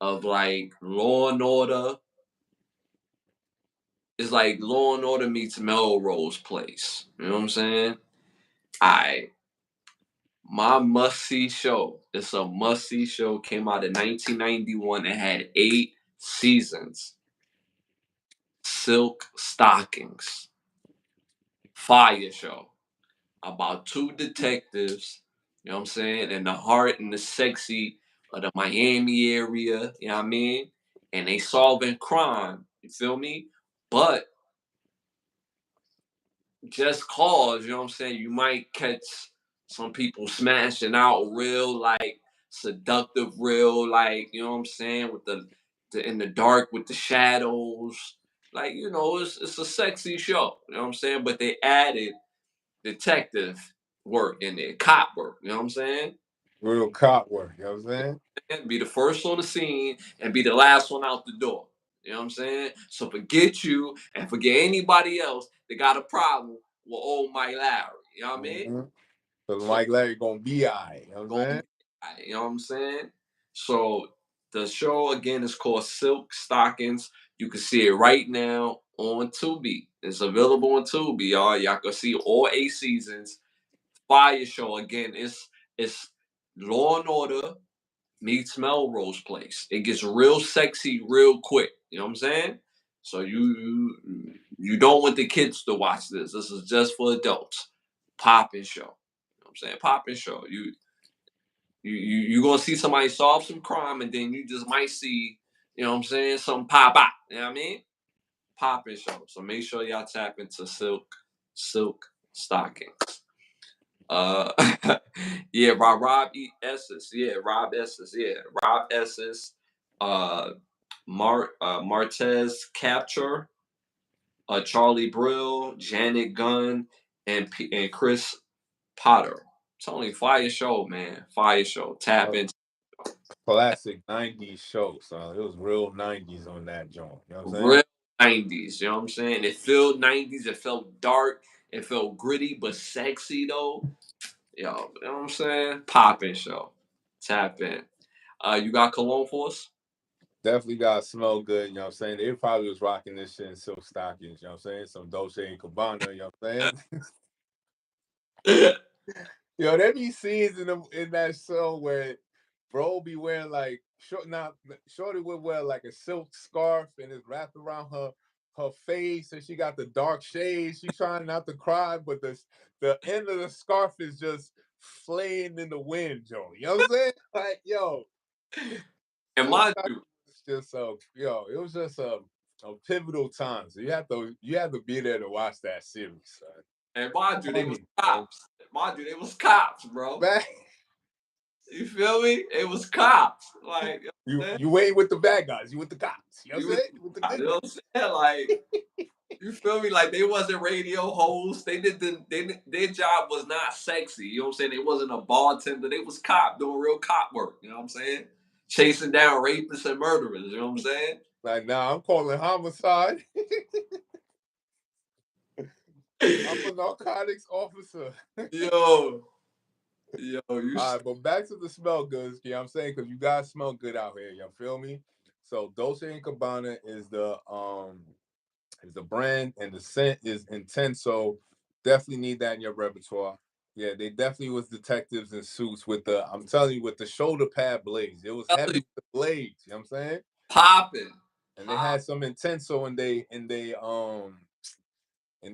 of like Law and Order. It's like Law and Order meets Melrose Place. You know what I'm saying? I My must see show. It's a must see show. Came out in 1991 and had 8 seasons. Silk Stockings. Fire show about two detectives, you know what I'm saying, in the heart and the sexy of the Miami area, you know what I mean? And they solving crime, you feel me? But just cause, you know what I'm saying, you might catch some people smashing out real like seductive, real like, you know what I'm saying, with the in the dark with the shadows. Like, it's a sexy show, you know what I'm saying? But they added detective work in there, cop work, you know what I'm saying? Real cop work, you know what I'm saying? And be the first on the scene and be the last one out the door. You know what I'm saying? So forget you and forget anybody else that got a problem with old Mike Lowry. You know what I mean? Mm-hmm. So So Mike Larry gonna be all right, you know what I'm gonna saying? be, you know what I'm saying? So the show again is called Silk Stockings. You can see it right now on Tubi. It's available on Tubi, y'all. Y'all can see all 8 seasons. Fire show again. It's Law and Order meets Melrose Place. It gets real sexy real quick. You know what I'm saying? So you don't want the kids to watch this. This is just for adults. Popping show. You know what I'm saying? Popping show. You gonna see somebody solve some crime and then you just might see, you know what I'm saying, something pop out. You know what I mean? Popping show. So make sure y'all tap into Silk Stockings. Uh, yeah, Rob Esses. Yeah, Rob Esses. Yeah, Rob Esses. Martez Capture, Charlie Brill, Janet Gunn, and Chris Potter. It's only fire show, man. Fire show. Tap Uh, into Classic 90s show, son. It was real 90s on that joint. You know what I'm saying? real 90s. You know what I'm saying? It felt 90s. It felt dark. It felt gritty but sexy though. Yo, you know what I'm saying? Poppin' show. Tap in. You got cologne for us? Definitely got to smell good. You know what I'm saying? They probably was rocking this shit in silk stockings. You know what I'm saying? Some Dolce and Gabbana. You know what I'm saying? Yo, there be scenes in that show where bro be wearing like shorty would wear like a silk scarf and it's wrapped around her face and she got the dark shades. She trying not to cry, but the end of the scarf is just flaying in the wind, Joe. You know what I'm saying? Like, yo, And silk mind stockings you, is just it was just a pivotal time. So you have to be there to watch that series, son. they was Funny, man. cops. Mind you, they was cops, bro. Back You feel me? It was cops. Like, you know what I'm saying? You ain't with the bad guys. You with the cops. You know You what I'm was, saying? You with the you good know guys. what I'm saying? Like, you feel me? Like they wasn't radio hosts. Their job was not sexy. You know what I'm saying? They wasn't a bartender. They was cop doing real cop work. You know what I'm saying? Chasing down rapists and murderers. You know what I'm saying? Like, nah, I'm calling homicide. I'm a narcotics officer. Yo, yo, you. All right, but back to the smell goods. You know what I'm saying? Because you guys smell good out here. You feel me? So Dolce and Gabbana is the brand, and the scent is intense. So definitely need that in your repertoire. Yeah, they definitely was detectives in suits with I'm telling you, with the shoulder pad blades. It was heavy with the blades. You know what I'm saying? Popping. And they had some intenso in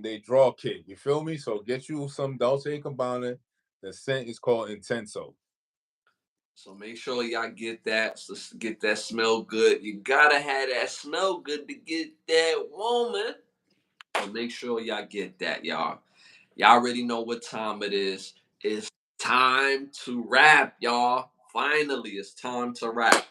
they draw kit. You feel me? So get you some Dolce and Gabbana. The scent is called Intenso. So make sure y'all get that. So get that smell good. You gotta have that smell good to get that woman. So make sure y'all get that, y'all. Y'all already know what time it is. It's time to rap, y'all. Finally, it's time to rap.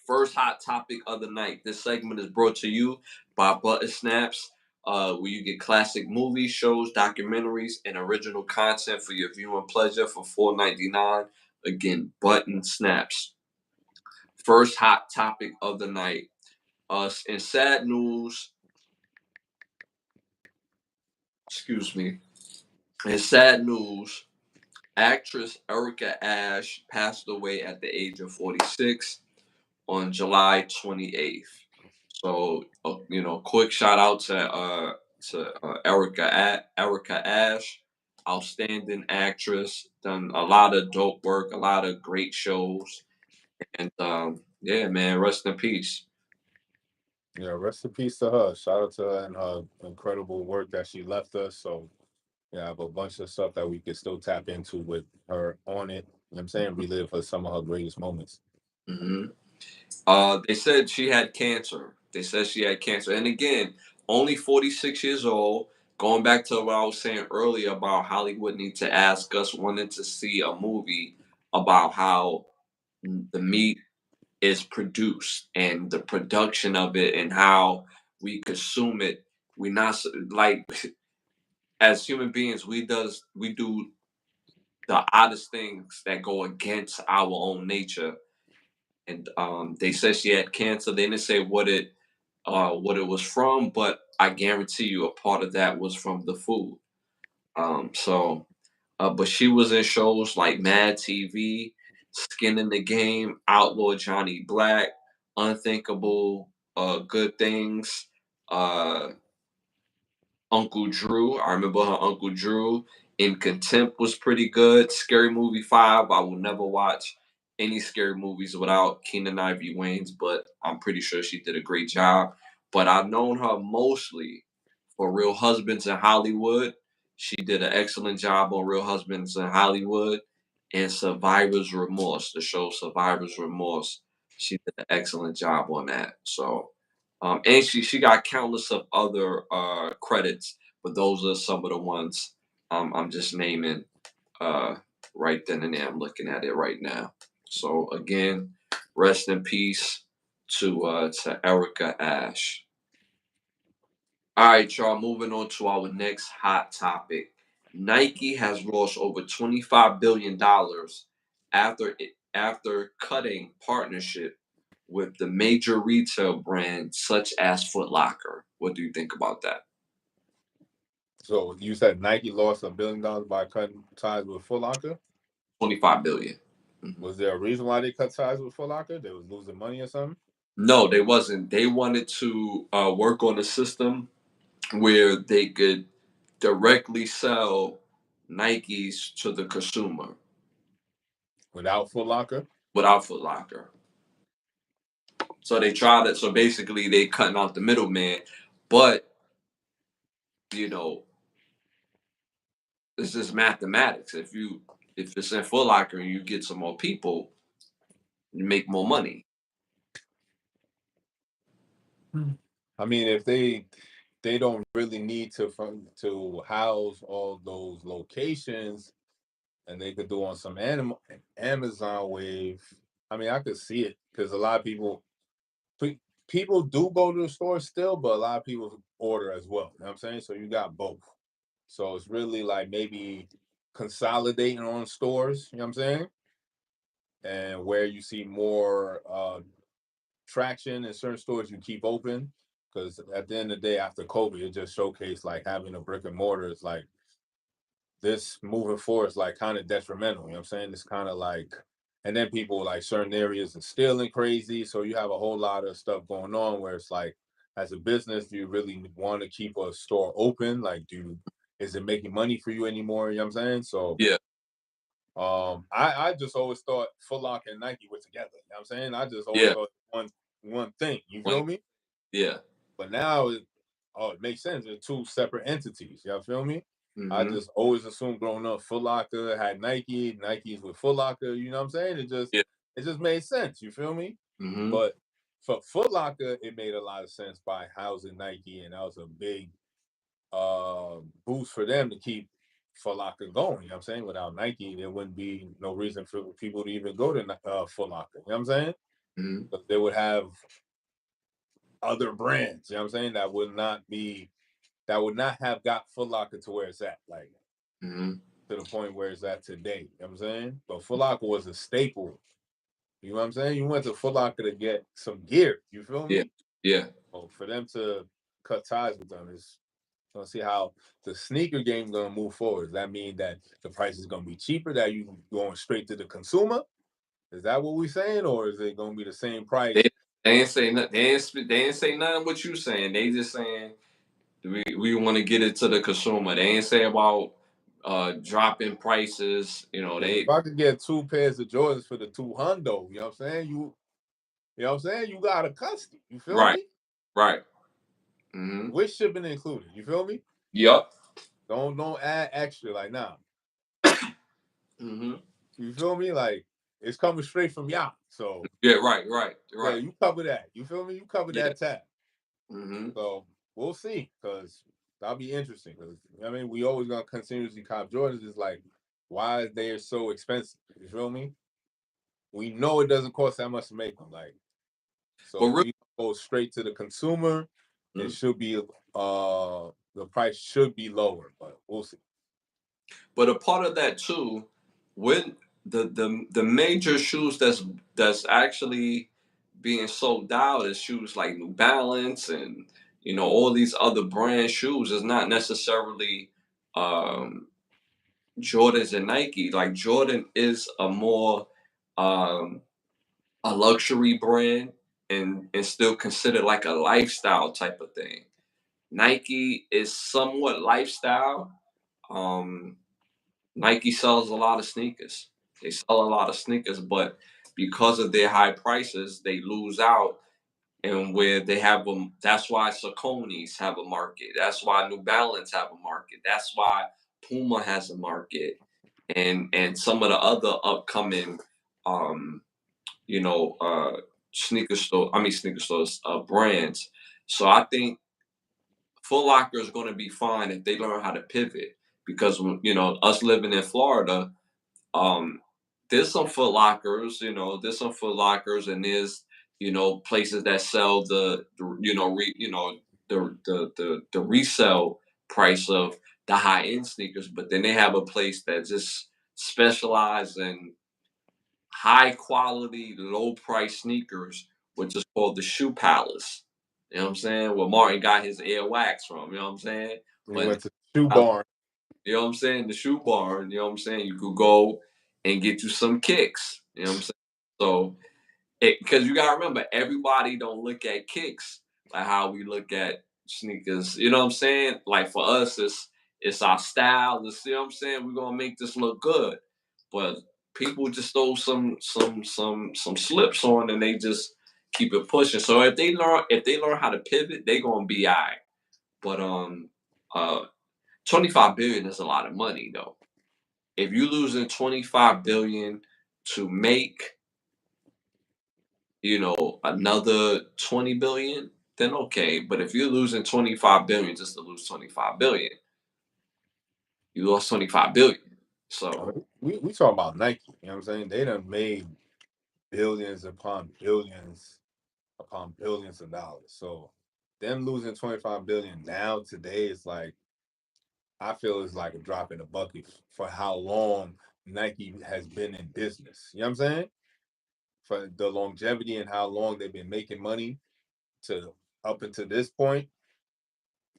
First hot topic of the night. This segment is brought to you by Button Snaps, where you get classic movies, shows, documentaries, and original content for your viewing pleasure for $4.99. Again, Button Snaps. First hot topic of the night. In sad news, excuse me. In sad news, actress Erica Ash passed away at the age of 46 on July 28th. So, quick shout out to Erica Ash, outstanding actress, done a lot of dope work, a lot of great shows, and yeah, man, rest in peace. Yeah, rest in peace to her. Shout out to her and her incredible work that she left us. So yeah, I have a bunch of stuff that we could still tap into with her on it. You know what I'm saying? Relive for some of her greatest moments. hmm They said she had cancer. They said she had cancer. And again, only 46 years old. Going back to what I was saying earlier about Hollywood need to ask us wanting to see a movie about how the meat is produced and the production of it and how we consume it. We not like as human beings, we do the oddest things that go against our own nature. And they said she had cancer. They didn't say what it was from, but I guarantee you a part of that was from the food. But she was in shows like Mad TV, Skin in the Game, Outlaw Johnny Black, Unthinkable, Good Things, uh, Uncle Drew. I remember her Uncle Drew. In Contempt was pretty good. Scary Movie 5. I will never watch any scary movies without Keenan Ivory Wayans, but I'm pretty sure she did a great job. But I've known her mostly for Real Husbands in Hollywood. She did an excellent job on Real Husbands in Hollywood and Survivor's Remorse, the show Survivor's Remorse. She did an excellent job on that. So and she got countless of other credits, but those are some of the ones I'm just naming uh, right then and there. I'm looking at it right now. So again, rest in peace, to Erica Ash. All right, y'all. Moving on to our next hot topic. Nike has lost over $25 billion after cutting partnership with the major retail brands such as Foot Locker. What do you think about that? So you said Nike lost $1 billion by cutting ties with Foot Locker. 25 billion. Mhm. Was there a reason why they cut ties with Foot Locker? They was losing money or something? No, they wasn't. They wanted to work on a system where they could directly sell Nikes to the consumer Without Foot Locker? without Foot Locker. So they tried it. So basically, they cutting out the middleman. But you know, it's just mathematics. If it's in Foot Locker and you get some more people, you make more money. I mean, if they don't really need to house all those locations, and they could do on some Amazon wave. I mean, I could see it because a lot of people do go to the store still, but a lot of people order as well. You know what I'm saying? So you got both. So it's really like maybe consolidating on stores, you know what I'm saying? And where you see more traction in certain stores, you keep open. Because at the end of the day, after COVID, it just showcased like having a brick and mortar is like this moving forward is like kind of detrimental. You know what I'm saying? It's kind of like, and then people like certain areas are stealing crazy. So you have a whole lot of stuff going on where it's like, as a business, do you really want to keep a store open? Like, is it making money for you anymore? You know what I'm saying? So, Yeah, I just always thought Foot Locker and Nike were together. You know what I'm saying? I just always yeah, thought one thing. You one- feel me? yeah. But now it makes sense. They're two separate entities. Y'all feel me? I Mm-hmm. just always assumed growing up Foot Locker had Nike, Nike's with Foot Locker. You know what I'm saying? Yeah. It just made sense. You feel me? Mm-hmm. But for Foot Locker, it made a lot of sense by housing Nike, and that was a big boost for them to keep Foot Locker going. You know what I'm saying? Without Nike, there wouldn't be no reason for people to even go to Foot Locker. You know what I'm saying? Mm-hmm. But they would have other brands. You know what I'm saying? That would not have got Foot Locker to where it's at, like Mm-hmm. to the point where it's at today. You know what I'm saying? But Foot Locker was a staple. You know what I'm saying? You went to Foot Locker to get some gear. You feel Yeah. me? Yeah. Well, for them to cut ties with them is gonna see how the sneaker game gonna move forward. Does that mean that the price is gonna be cheaper? That you going straight to the consumer? Is that what we saying, or is it gonna be the same They, price? they ain't say nothing. They ain't say nothing what you saying. They just saying we want to get it to the consumer. They ain't say about dropping prices. Because if They I could get two pairs of Jordans for the 200, you know what I'm saying? You know what I'm saying? You got a custom. You feel right, me? right. Mm-hmm. With shipping included. You feel me? Yup. Don't add extra like now. Mm-hmm. You feel me? Like it's coming straight from y'all. So Yeah. Right. Right. yeah, Right. you cover that. You feel me? You cover Yeah. that tab. Mm-hmm. So we'll see, because that'll be interesting. Because I mean, we always gonna continuously cop Jordans. Is like, why are they so expensive? You feel me? We know it doesn't cost that much to make them. Like, But so if we go straight to the consumer, it really, should be the price should be lower, but we'll see. but a part of that too, when the major shoes that's actually being sold out is shoes like New Balance and all these other brand shoes is not necessarily um, Jordans and Nike. Like Jordan is a more um, a luxury brand and still considered like a lifestyle type of thing. Nike is somewhat lifestyle. Um, Nike sells a lot of sneakers. They sell a lot of sneakers, but because of their high prices, they lose out. And where they have them, that's why Saucony's have a market. That's why New Balance have a market. That's why Puma has a market, and some of the other upcoming, um, you know, uh, sneaker stores, brands. So I think Foot Locker is going to be fine if they learn how to pivot because us living in Florida, um, there's some Foot Lockers, there's some Foot Lockers, and places that sell the resale price of the high end sneakers, but then they have a place that just specialize in high quality, low price sneakers, which is called the Shoe Palace. You know what I'm saying? Where Martin got his Air Wax from. You know what I'm saying? We But went to the shoe barn. you know what I'm saying? The shoe barn. You know what I'm saying? You could go and get you some kicks. You know what I'm saying? So because you gotta remember, everybody don't look at kicks like how we look at sneakers. You know what I'm saying? Like for us, it's our style. You know what I'm saying? We're gonna make this look good, but people just throw some slips on and they just keep it pushing. So if they learn how to pivot, they gonna be alright. But uh, 25 billion is a lot of money though. If you losing 25 billion to make another 20 billion, then okay. But if you're losing 25 billion just to lose 25 billion, you lost 25 billion. I So, mean, we talking about Nike. You know what I'm saying? They done made billions upon billions of dollars. So them losing 25 billion now today is like, I feel it's like a drop in the bucket for how long Nike has been in business. You know what I'm saying? For the longevity and how long they've been making money to up until this point.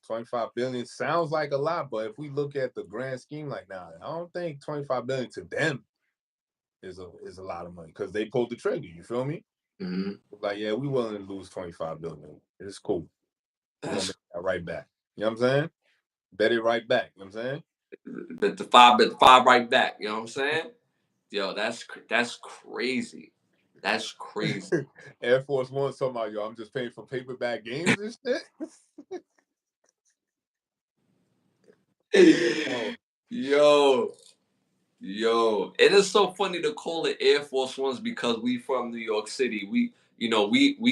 25 billion sounds like a lot, but if we look at the grand scheme, like now, I don't think 25 billion to them is a lot of money because they pulled the trigger. You feel me? mhm, Like, yeah, we willing to lose 25 billion. It's cool. We're gonna that's make that right back. You know what I'm saying? Bet it right back. You know what I'm saying? but the five right back. You know what I'm saying? Yo, that's crazy. That's crazy. Air Force One talking about, yo, I'm just paying for paperback games and shit. Oh, Yo, yo, it is so funny to call it Air Force Ones because we from New York City. We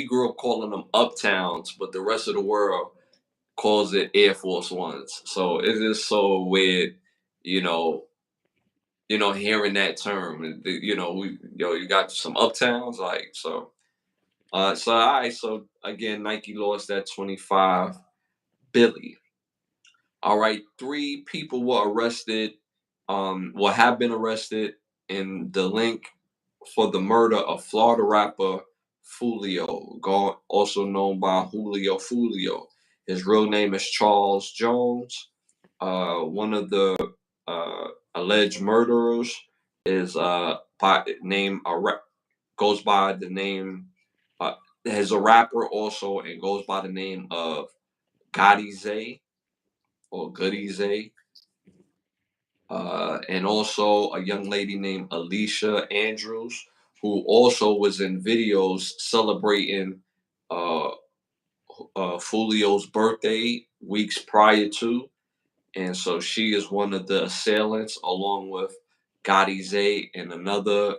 grew up calling them uptowns, but the rest of the world calls it Air Force Ones. So it is so weird, you know, hearing that term. You got some uptowns, like so. So all right, so again, Nike lost that 25 billion. All right, three people were arrested. Have been arrested in the link for the murder of Florida rapper Fulio, also known by Julio Fulio. His real name is Charles Jones. One of the alleged murderers is by name goes by the name is a rapper also and goes by the name of Gotti Zay or Goody Zay. And also a young lady named Alicia Andrews, who also was in videos celebrating uh, Fulio's birthday weeks prior to. And so she is one of the assailants, along with Gotti Zay and another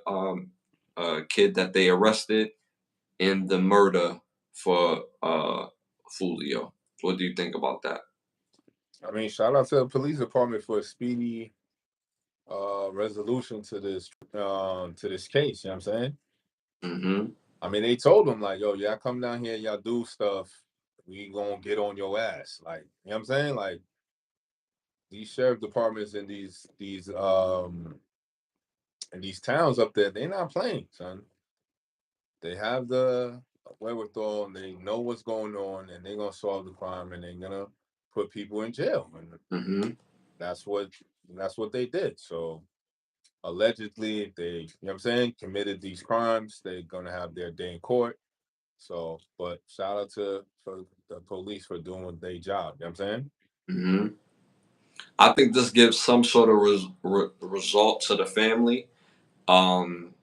kid that they arrested in the murder for Fulio. What do you think about that? I mean, shout out to the police department for a speedy resolution to this case. You know what I'm saying? Mm-hmm. I mean, they told them like, yo, y'all come down here, y'all do stuff, we gonna get on your ass. Like, you know what I'm saying? Like these sheriff departments in these towns up there, they not playing, son. They have the wherewithal, and they know what's going on, and they're gonna solve the crime, and they're gonna put people in jail, and Mm-hmm. that's what that's what they did. So allegedly, they, you know what I'm saying, committed these crimes. They're gonna have their day in court. So, but shout out to for the police for doing their job. You know what I'm saying? Mm-hmm. I think this gives some sort of result to the family, um,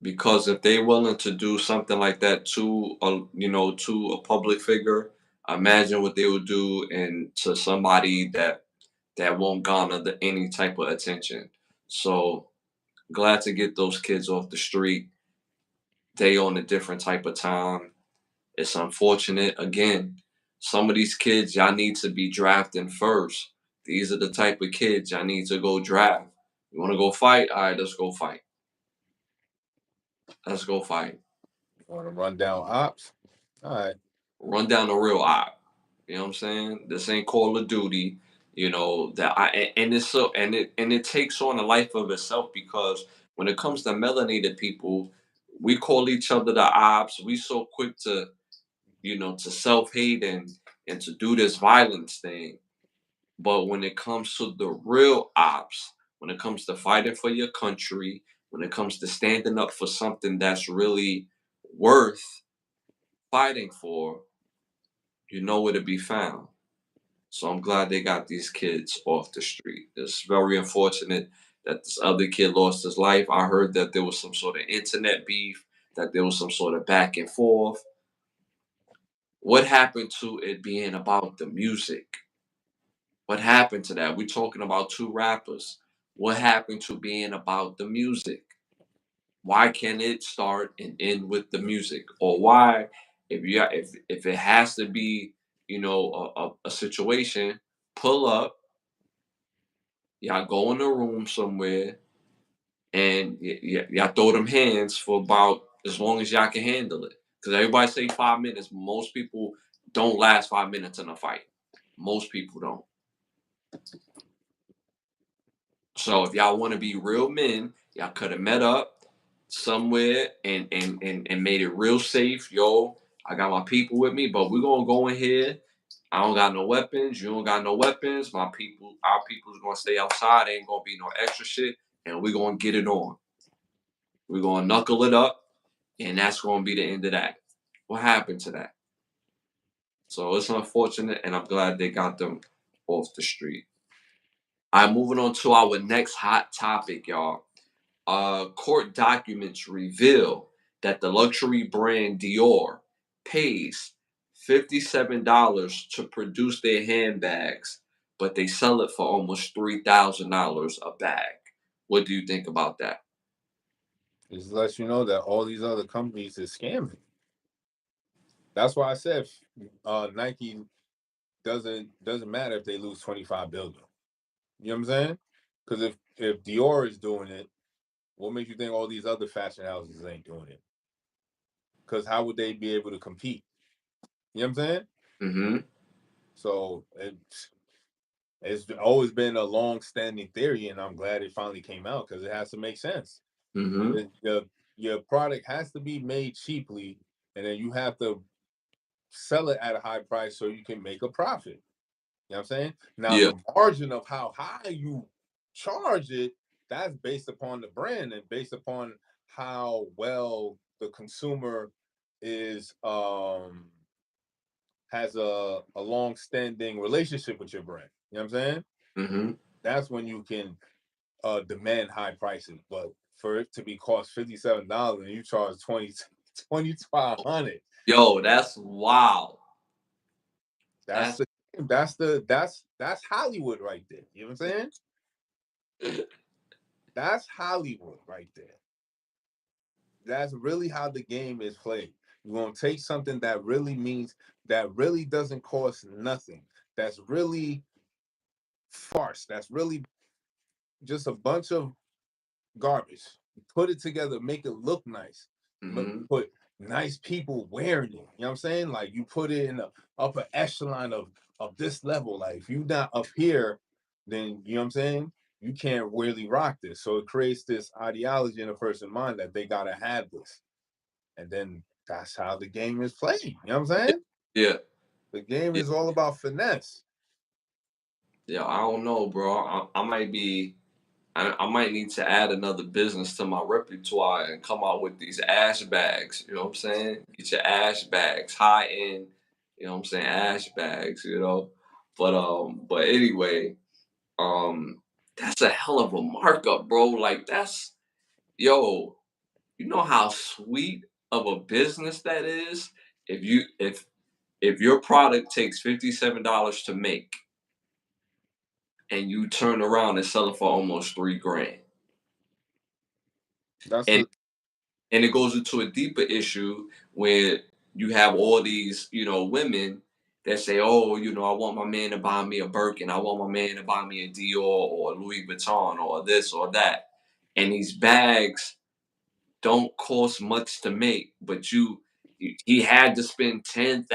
because if they're willing to do something like that to a public figure, imagine what they would do and to somebody that won't garner any type of attention. So glad to get those kids off the street. They on a different type of time. It's unfortunate. Again, some of these kids y'all need to be drafting first. These are the type of kids y'all need to go draft. You want to go fight? All right, let's go fight. Let's go fight. Want to run down ops? All right. Run down the real op. You know what I'm saying? This ain't Call of Duty. You know that I and it's so and it takes on a life of itself because when it comes to melanated people, we call each other the ops. We so quick to to self hate and to do this violence thing. But when it comes to the real ops, when it comes to fighting for your country, when it comes to standing up for something that's really worth fighting for, you know where to be found. So I'm glad they got these kids off the street. It's very unfortunate that this other kid lost his life. I heard that there was some sort of internet beef, that there was some sort of back and forth. What happened to it being about the music? What happened to that? We're talking about two rappers. What happened to being about the music? Why can't it start and end with the music? Or why, if it has to be, a situation, pull up, y'all go in a room somewhere, and y'all throw them hands for about as long as y'all can handle it. Because everybody say 5 minutes. Most people don't last 5 minutes in a fight. Most people don't. So if y'all want to be real men, y'all could have met up somewhere and made it real safe. Yo, I got my people with me, but we're gonna go in here. I don't got no weapons. You don't got no weapons. Our people's gonna stay outside. Ain't gonna be no extra shit, and we're gonna get it on. We're gonna knuckle it up, and that's gonna be the end of that. What happened to that? So it's unfortunate, and I'm glad they got them off the street. All right, moving on to our next hot topic, y'all. Court documents reveal that the luxury brand Dior pays $57 to produce their handbags, but they sell it for almost $3,000 a bag. What do you think about that? Just lets you know that all these other companies is scamming. That's why I said Nike doesn't matter if they lose 25 billion. You know what I'm saying? Because if Dior is doing it, what makes you think all these other fashion houses ain't doing it? Because how would they be able to compete? You know what I'm saying? Mm-hmm. So it's always been a long-standing theory, and I'm glad it finally came out because it has to make sense. Mm-hmm. Your product has to be made cheaply, and then you have to sell it at a high price so you can make a profit. You know what I'm saying? Now Yeah. the margin of how high you charge it, that's based upon the brand and based upon how well the consumer is has a long-standing relationship with your brand. You know what I'm saying? Mm-hmm. That's when you can demand high prices. But for it to be cost $57 and you charge 2,500, Yo, that's wild. that's That's the that's Hollywood right there. You know what I'm saying? That's Hollywood right there. That's really how the game is played. You're gonna take something that really doesn't cost nothing. That's really farce. That's really just a bunch of garbage. Put it together, make it look nice. mm-hmm. Put nice people wearing it. You know what I'm saying? Like you put it in the upper echelon of this level. Like if you're not up here, then you know what I'm saying? You can't really rock this. So it creates this ideology in a person's mind that they gotta have this. And then that's how the game is played. You know what I'm saying? Yeah. The game Yeah. is all about finesse. Yeah. I don't know, bro. I might be. I might need to add another business to my repertoire and come out with these ash bags. You know what I'm saying? Get your ash bags, high end. You know what I'm saying? Ash bags. But anyway, that's a hell of a markup, bro. Like that's yo. You know how sweet of a business that is. If your product takes $57 to make, and you turn around and sell it for almost 3 grand. That's And the and it goes into a deeper issue where you have all these, women that say, "Oh, I want my man to buy me a Birkin, I want my man to buy me a Dior or Louis Vuitton or this or that," and these bags don't cost much to make, but he had to spend $10,000,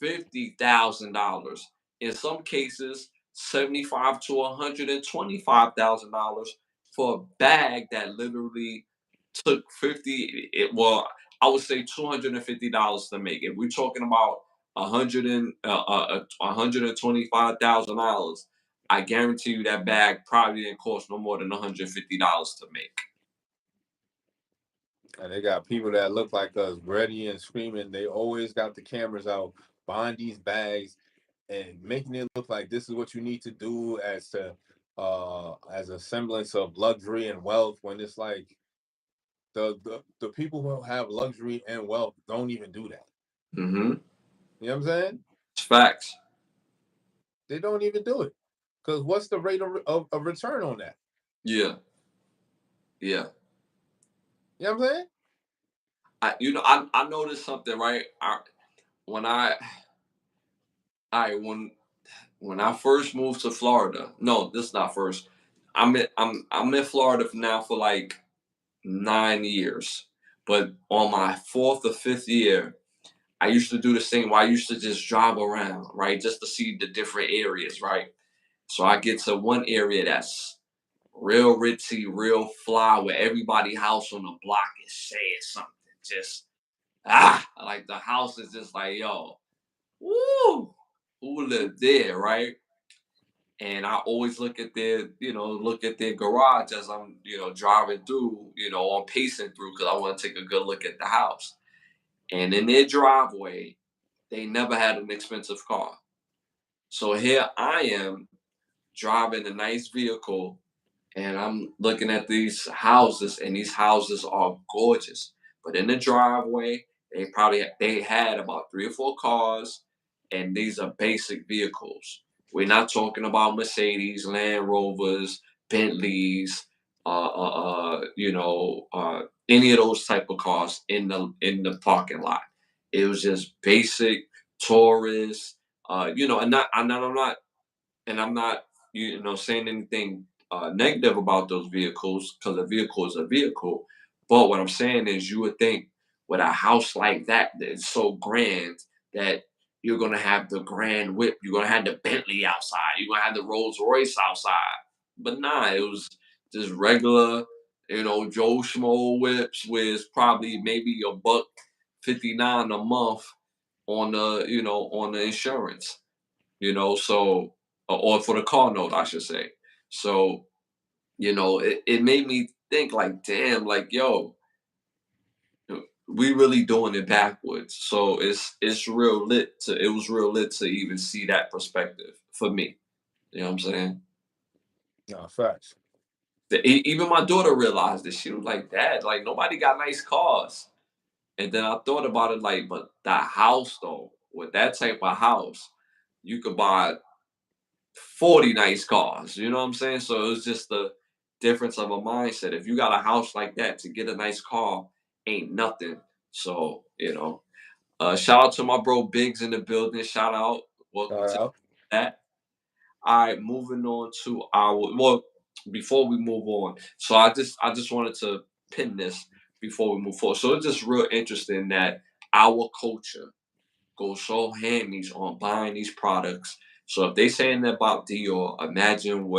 $50,000, in some cases $75 to $125,000 for a bag that literally took 50. Well, I would say $250 to make. If we're talking about $125,000, I guarantee you that bag probably didn't cost no more than $150 to make. And they got people that look like us, ready and screaming. They always got the cameras out, buying these bags and making it look like this is what you need to do as a semblance of luxury and wealth. When it's like the people who have luxury and wealth don't even do that. Mm-hmm. You know what I'm saying? It's facts. They don't even do it. Because what's the rate of return on that? Yeah. Yeah. You know what I'm saying? I noticed something, right? When I I when I first moved to Florida. No, this is not first. I'm in Florida now for like 9 years. But on my fourth or fifth year, I used to do this thing where I used to just drive around, right? Just to see the different areas, right? So I get to one area that's real ritzy, real fly, where everybody house on the block is saying something. Just like the house is just like, yo, woo, who live there, right? And I always look at their garage as I'm, driving through, I'm pacing through because I want to take a good look at the house. And in their driveway, they never had an expensive car. So here I am driving a nice vehicle, and I'm looking at these houses, and these houses are gorgeous. But in the driveway, they had about 3 or 4 cars, and these are basic vehicles. We're not talking about Mercedes, Land Rovers, Bentleys, any of those type of cars in the parking lot. It was just basic tourists, I'm not, saying anything negative about those vehicles, because a vehicle is a vehicle. But what I'm saying is, you would think with a house like that that's so grand, that you're gonna have the grand whip, you're gonna have the Bentley outside, you're gonna have the Rolls Royce outside. But nah, it was just regular, Joe Schmo whips with probably maybe $1.59 a month on the insurance, so, or for the car note, I should say. So, it made me think like, damn, like, yo, we really doing it backwards. So it's real lit to it was real lit to even see that perspective for me. You know what I'm saying? No, facts. Even my daughter realized this. She was like, Dad, like, nobody got nice cars. And then I thought about it, like, but that house though, with that type of house, you could buy 40 nice cars. You know what I'm saying? So it was just the difference of a mindset. If you got a house like that, to get a nice car ain't nothing. So, shout out to my bro Biggs in the building. Shout out. Welcome to All that. All right, moving on to before we move on. So I just wanted to pin this before we move forward. So it's just real interesting that our culture go so hammies on buying these products. So if they saying about Dior, imagine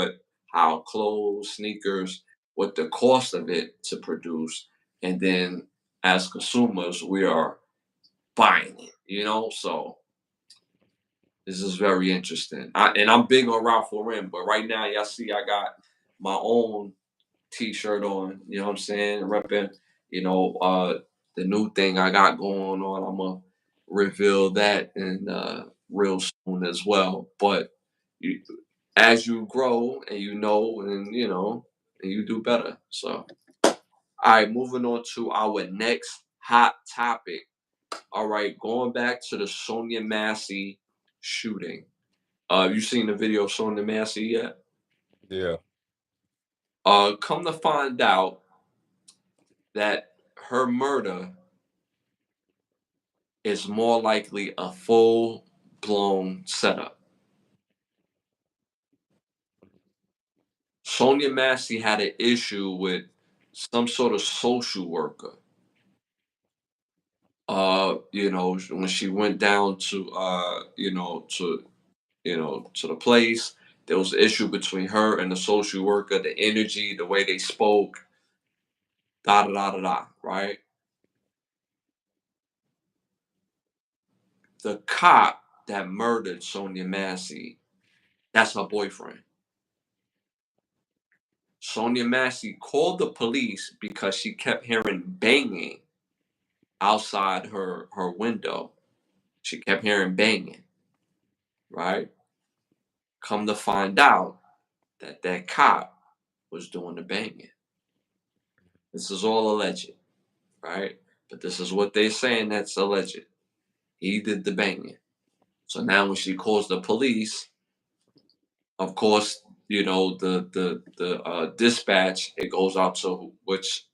how clothes, sneakers, what the cost of it to produce, and then as consumers we are buying it. So this is very interesting. And I'm big on Ralph Lauren, but right now y'all see I got my own T-shirt on. You know what I'm saying? Repping, the new thing I got going on. I'm gonna reveal that in real soon as well. But you, as you grow and and you do better. So, all right, moving on to our next hot topic. All right, going back to the Sonia Massey shooting. You seen the video of Sonia Massey yet? Yeah. Come to find out that her murder is more likely a full blown setup. Sonia Massey had an issue with some sort of social worker. When she went down to to the place, there was an issue between her and the social worker, the energy, the way they spoke, da da da da da, right? The cop that murdered Sonia Massey, that's her boyfriend. Sonia Massey called the police because she kept hearing banging outside her window. She kept hearing banging, right? Come to find out that cop was doing the banging. This is all alleged, right? But this is what they're saying that's alleged. He did the banging. So now when she calls the police, of course, the dispatch, it goes out to which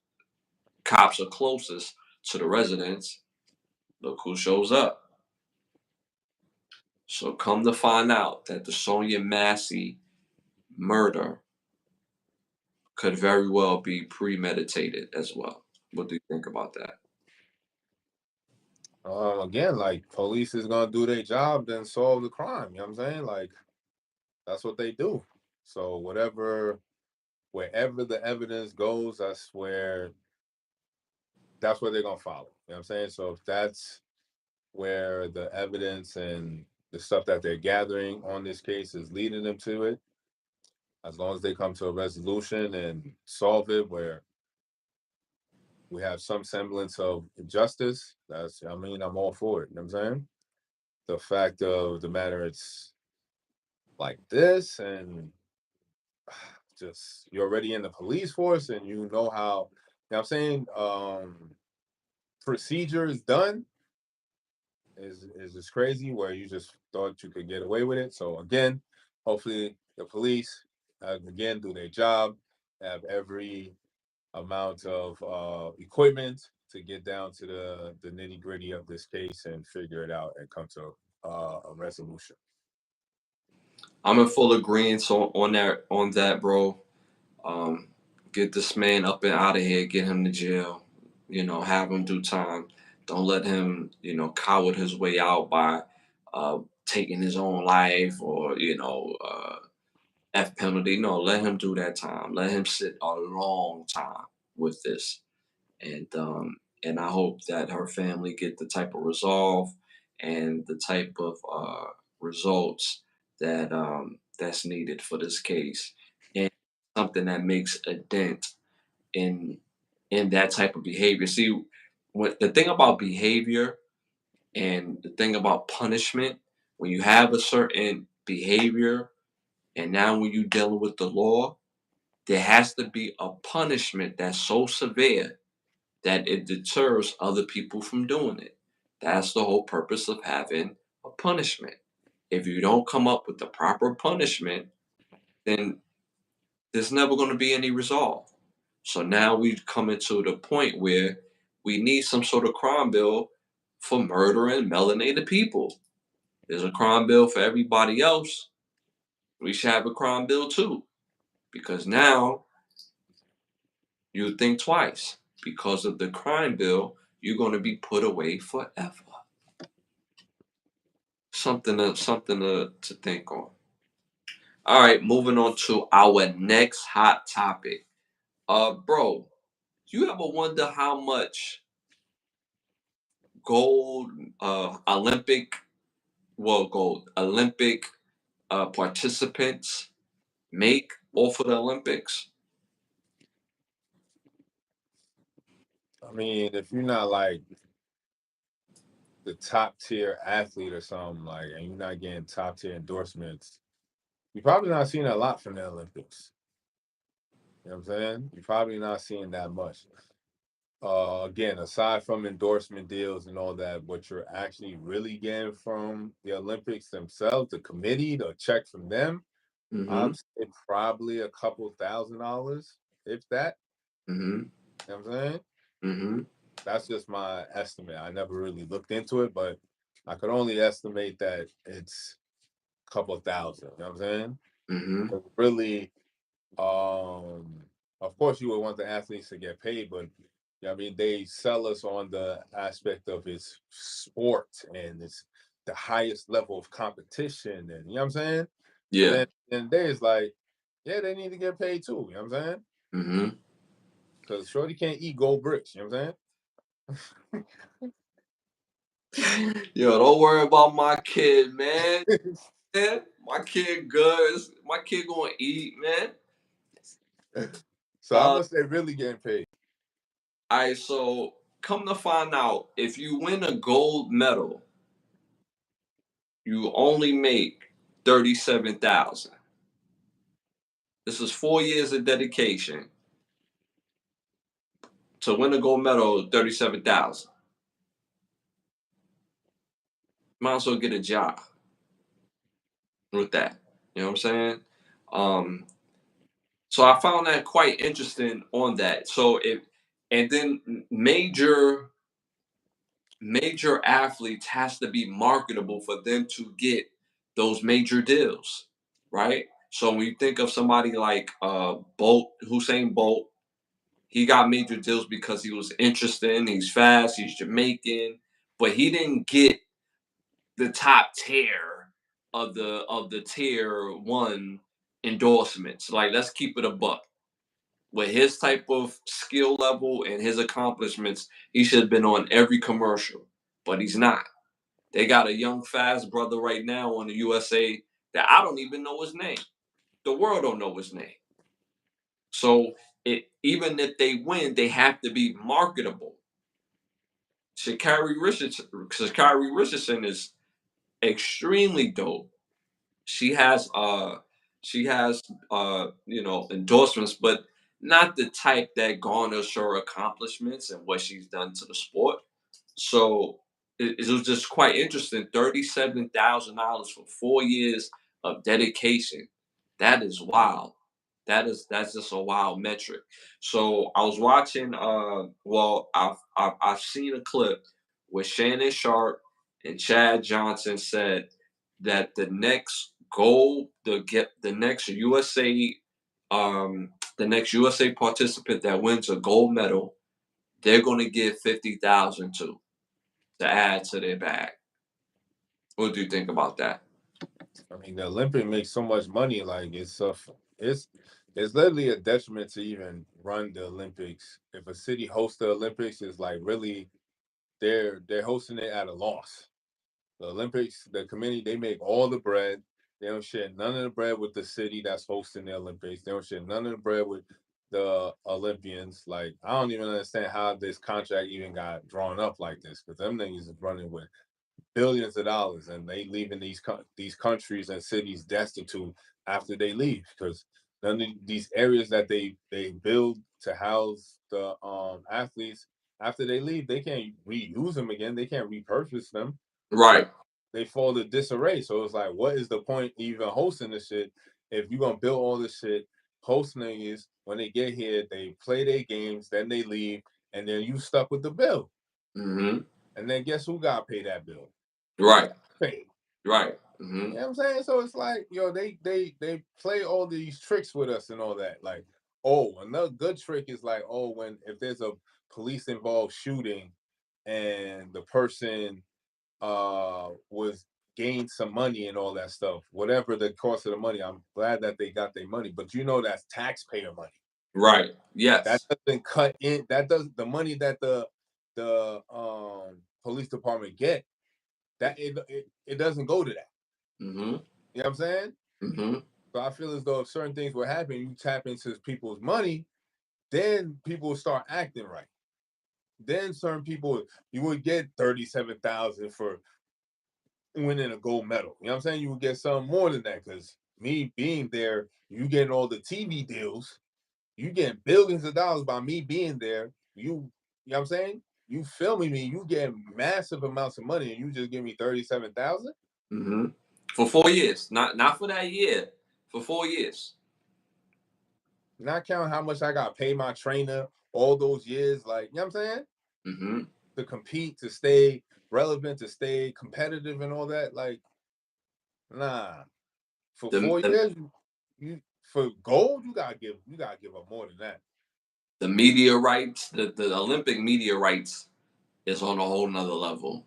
cops are closest to the residents. Look who shows up. So come to find out that the Sonia Massey murder could very well be premeditated as well. What do you think about that? Again, like police is gonna do their job, then solve the crime. You know what I'm saying? Like that's what they do. So wherever the evidence goes, that's where they're gonna follow. You know what I'm saying? So if that's where the evidence and the stuff that they're gathering on this case is leading them to it, as long as they come to a resolution and solve it where we have some semblance of justice, I'm all for it. You know what I'm saying? The fact of the matter, it's like this, and just you're already in the police force and you know how, you know what I'm saying, procedure is done is just crazy where you just thought you could get away with it. So again, hopefully the police again do their job, have every amount of equipment to get down to the nitty gritty of this case and figure it out and come to a resolution. I'm in full agreement on that, bro. Um, get this man up and out of here. Get him to jail. Have him do time. Don't let him, coward his way out by taking his own life or F penalty. No, let him do that time. Let him sit a long time with this, and I hope that her family get the type of resolve and the type of results that's needed for this case, and something that makes a dent in that type of behavior. See, what the thing about behavior and the thing about punishment, when you have a certain behavior, and now when you're dealing with the law, there has to be a punishment that's so severe that it deters other people from doing it. That's the whole purpose of having a punishment. If you don't come up with the proper punishment, then there's never going to be any resolve. So now we've come into the point where we need some sort of crime bill for murdering melanated people. There's a crime bill for everybody else. We should have a crime bill too, because now you think twice. Because of the crime bill, you're going to be put away forever. Something to think on. All right, moving on to our next hot topic. Bro, do you ever wonder how much gold Olympic participants make off of the Olympics? I mean, if you're not like the top tier athlete or something like, and you're not getting top tier endorsements, you're probably not seeing a lot from the Olympics. You know what I'm saying? You're probably not seeing that much. Again, aside from endorsement deals and all that, what you're actually really getting from the Olympics themselves, the committee, the check from them, Mm-hmm. I'd say probably a couple $1,000s, if that. Mm-hmm. You know what I'm saying? Mm-hmm. That's just my estimate. I never really looked into it, but I could only estimate that it's a couple thousand. You know what I'm saying? Mm-hmm. But really, um, of course you would want the athletes to get paid, but I mean they sell us on the aspect of it's sport and it's the highest level of competition, and you know what I'm saying? But Yeah. then there's like, yeah, they need to get paid too, you know what I'm saying? Mm-hmm. Because Shorty can't eat gold bricks, you know what I'm Yo, don't worry about my kid, man. saying? My kid good. My kid gonna eat, man. So how much they really getting paid? Alright, so come to find out, if you win a gold medal, you only make 37,000. This is 4 years of dedication to win a gold medal. 37,000. Might as well get a job with that. You know what I'm saying? Um, so I found that quite interesting on that. So if and then major athletes has to be marketable for them to get those major deals, right? So when you think of somebody like Hussein Bolt, he got major deals because he was interesting, he's fast, he's Jamaican, but he didn't get the top tier of the tier one endorsements. Like, let's keep it a buck. With his type of skill level and his accomplishments, he should have been on every commercial, but he's not. They got a young fast brother right now on the USA that I don't even know his name. The world don't know his name. So even if they win, they have to be marketable. Sha'Carri Richardson is extremely dope. She has endorsements, but not the type that garners her accomplishments and what she's done to the sport. So it was just quite interesting. $37,000 for 4 years of dedication. That is wild. That's just a wild metric. So I was watching. Well, I've seen a clip where Shannon Sharp and Chad Johnson said that the next USA participant that wins a gold medal, they're going to give 50,000 to add to their bag. What do you think about that? I mean, the Olympic makes so much money. Like it's it's literally a detriment to even run the Olympics. If a city hosts the Olympics, is like really they're hosting it at a loss. The Olympics, the committee, they make all the bread. They don't share none of the bread with the city that's hosting the Olympics. They don't share none of the bread with the Olympians. Like, I don't even understand how this contract even got drawn up like this, because them niggas is running with billions of dollars, and they leaving these countries and cities destitute after they leave, because none of these areas that they build to house the athletes, after they leave, they can't reuse them again. They can't repurpose them. So Right. they fall to disarray. So it's like, what is the point even hosting this shit if you're gonna build all this shit, hosting is when they get here, they play their games, then they leave, and then you stuck with the bill. Mm-hmm. And then guess who got to pay that bill? Right. Pay. Right. You Mm-hmm. know what I'm saying? So it's like, yo, they play all these tricks with us and all that. Like, oh, another good trick is like, oh, when if there's a police involved shooting and the person was gained some money and all that stuff, whatever the cost of the money, I'm glad that they got their money. But that's taxpayer money. Right. That Yes. doesn't cut in. That does the money that the police department get, that it doesn't go to that. Mm-hmm. You know what I'm saying? Mm-hmm. So I feel as though if certain things were happening, you tap into people's money, then people will start acting right. Then certain people, you would get 37,000 for winning a gold medal. You know what I'm saying? You would get some more than that, because me being there, you getting all the TV deals, you getting billions of dollars by me being there. You know what I'm saying? You filming me, you get massive amounts of money, and you just give me 37,000. Mm-hmm. For 4 years, not for that year. For 4 years. Not counting how much I got paid my trainer all those years, like, you know what I'm saying? Mm-hmm. To compete, to stay relevant, to stay competitive and all that. Like, nah. For The, four the years, you for gold, you gotta give up more than that. The media rights, the Olympic media rights is on a whole nother level.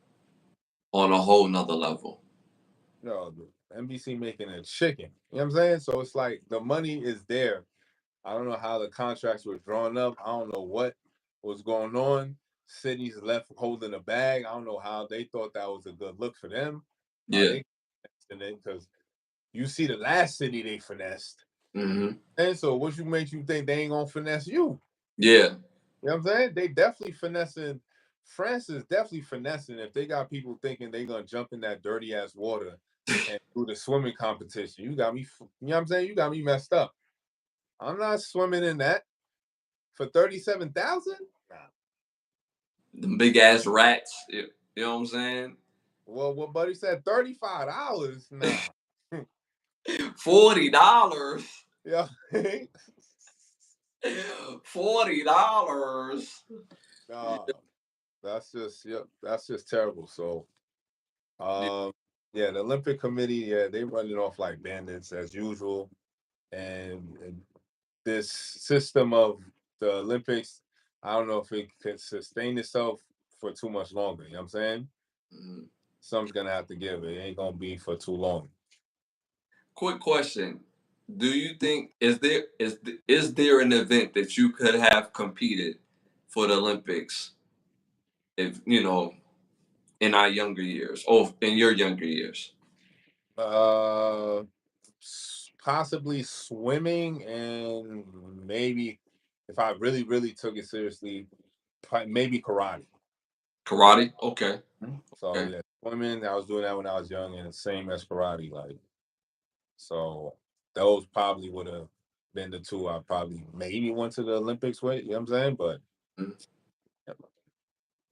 On a whole nother level. No, the NBC making a chicken. You know what I'm saying? So it's like the money is there. I don't know how the contracts were drawn up. I don't know what was going on. Cities left holding a bag. I don't know how they thought that was a good look for them. Yeah. They because you see the last city they finessed. Mm-hmm. And so what you makes you think they ain't gonna finesse you? Yeah. You know what I'm saying? They definitely finessing. France is definitely finessing if they got people thinking they gonna jump in that dirty ass water and do the swimming competition. You got me, you know what I'm saying? You got me messed up. I'm not swimming in that for 37,000. Nah. Them big ass rats. You know what I'm saying? Well, what buddy said, $35. Nah. $40. Yeah. $40. Nah. That's just that's just terrible. So Yeah. yeah, the Olympic Committee, yeah, they run it off like bandits as usual. And this system of the Olympics, I don't know if it can sustain itself for too much longer. You know what I'm saying? Mm-hmm. Something's gonna have to give. It ain't gonna be for too long. Quick question: do you think is there an event that you could have competed for the Olympics if you know in our younger years or in your younger years? Uh, Possibly swimming, and maybe if I really, really took it seriously, maybe karate. Karate? Okay. So Okay. yeah, swimming. I was doing that when I was young, and same as karate. Like so, those probably would have been the two I probably maybe went to the Olympics with. You know what I'm saying? But Mhm.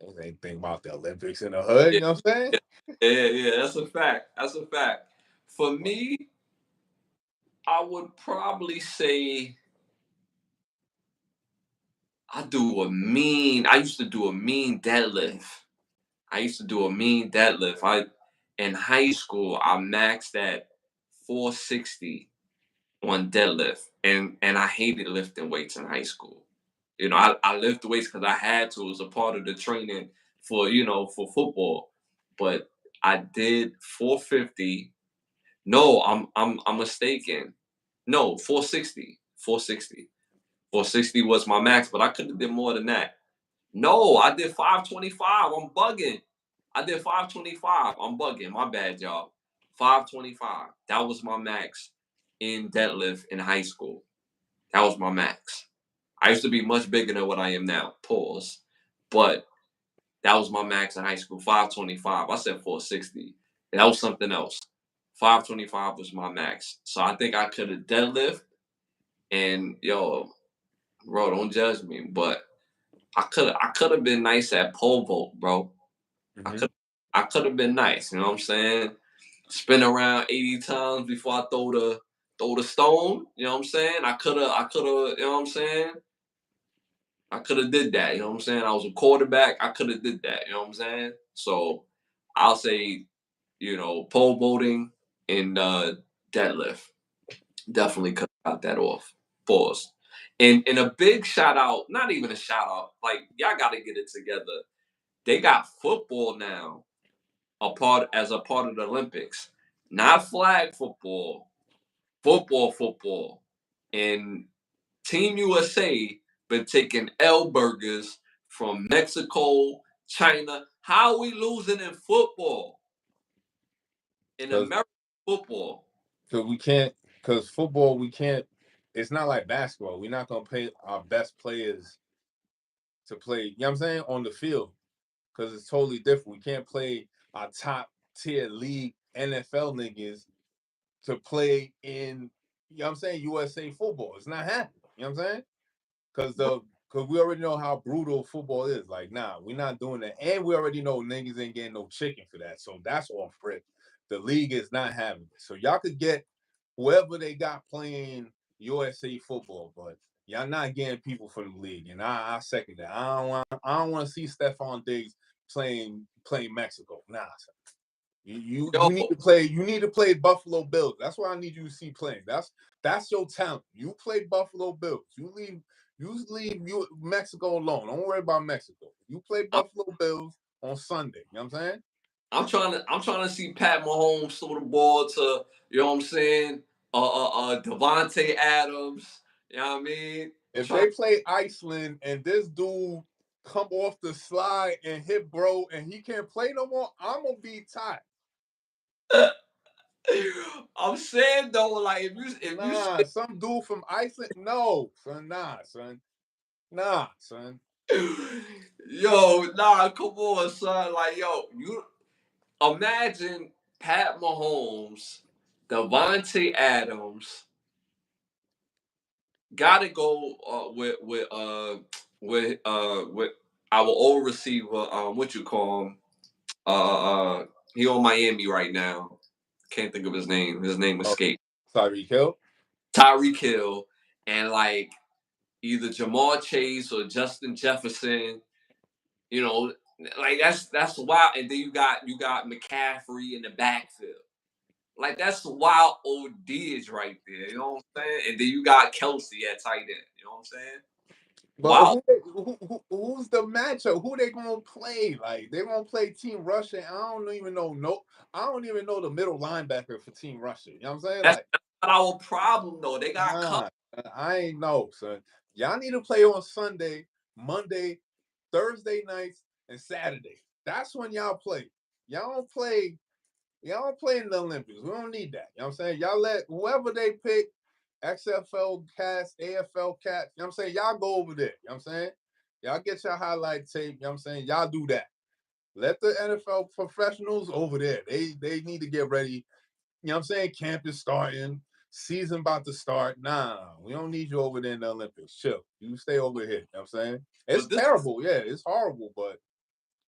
there's anything about the Olympics in the hood. Yeah, You know what I'm saying? yeah, yeah. That's a fact. That's a fact. For me, I would probably say I used to do a mean deadlift. I used to do a mean deadlift. In high school I maxed at 460 on deadlift, and I hated lifting weights in high school. You know, I lift weights because I had to. It was a part of the training for for football. But I did 450. No, I'm mistaken. No, 460. 460. 460 was my max, but I could have did more than that. No, I did 525. I'm bugging. I did 525. I'm bugging. My bad, y'all. 525. That was my max in deadlift in high school. That was my max. I used to be much bigger than what I am now. Pause. But that was my max in high school. 525. I said 460. That was something else. 525 was my max. So I think I could have deadlift and yo, bro, don't judge me, but I could have been nice at pole vault, bro. I Mm-hmm. could I could have been nice, you know what I'm saying? Spin around 80 times before I throw the stone, you know what I'm saying? I could have, you know what I'm saying? I could have did that, you know what I'm saying? I was a quarterback, I could have did that, you know what I'm saying? So I'll say, pole vaulting and deadlift. Definitely cut that off. Pause. And a big shout out, not even a shout out, like y'all gotta get it together. They got football now as a part of the Olympics. Not flag football, football. And Team USA been taking L burgers from Mexico, China. How are we losing in football? In Because American football. we can't. Because football, we can't. It's not like basketball. We're not gonna pay our best players to play. You know what I'm saying on the field because it's totally different. We can't play our top tier league NFL niggas to play in, you know what I'm saying, USA football. It's not happening. You know what I'm saying? Because we already know how brutal football is. Like, nah, we're not doing that. And we already know niggas ain't getting no chicken for that. So that's off rip. The league is not having it. So y'all could get whoever they got playing USA football, but y'all not getting people from the league. And I second that. I don't want to see Stephon Diggs playing Mexico. Nah. You Yo, need to play. You need to play Buffalo Bills. That's what I need you to see playing. That's your talent. You play Buffalo Bills. You leave Mexico alone. Don't worry about Mexico. You play Buffalo Bills on Sunday. You know what I'm saying? I'm trying to see Pat Mahomes throw the ball to, you know what I'm saying, Devontae Adams. You know what I mean? If they play Iceland and this dude come off the slide and hit bro and he can't play no more, I'm gonna be tight. I'm saying though, like if you some dude from Iceland, no, son, nah, son. yo, nah, come on, son. Like, yo, you imagine Pat Mahomes, Devontae Adams, gotta go with our old receiver, what you call him? He on Miami right now. Can't think of his name. His name escaped. Tyreek Hill. Tyreek Hill, and like either Jamal Chase or Justin Jefferson. You know, like that's wild. And then you got McCaffrey in the backfield. Like that's wild ODs right there. You know what I'm saying? And then you got Kelsey at tight end. You know what I'm saying? But Wow. who's the matchup? Who they gonna play? Like they gonna play Team Russia? I don't even know. No, I don't even know the middle linebacker for Team Russia. You know what I'm saying? That's Like, not our problem though. They got nah, I ain't know, son. Y'all need to play on Sunday, Monday, Thursday nights, and Saturday. That's when y'all play. Y'all don't play. Y'all don't play in the Olympics. We don't need that. You know what I'm saying? Y'all let whoever they pick, XFL cats, AFL cats, you know what I'm saying? Y'all go over there. You know what I'm saying? Y'all get your highlight tape. You know what I'm saying? Y'all do that. Let the NFL professionals over there. They need to get ready. You know what I'm saying? Camp is starting. Season about to start. Nah, we don't need you over there in the Olympics. Chill. You stay over here. You know what I'm saying? It's terrible. Yeah, it's horrible, but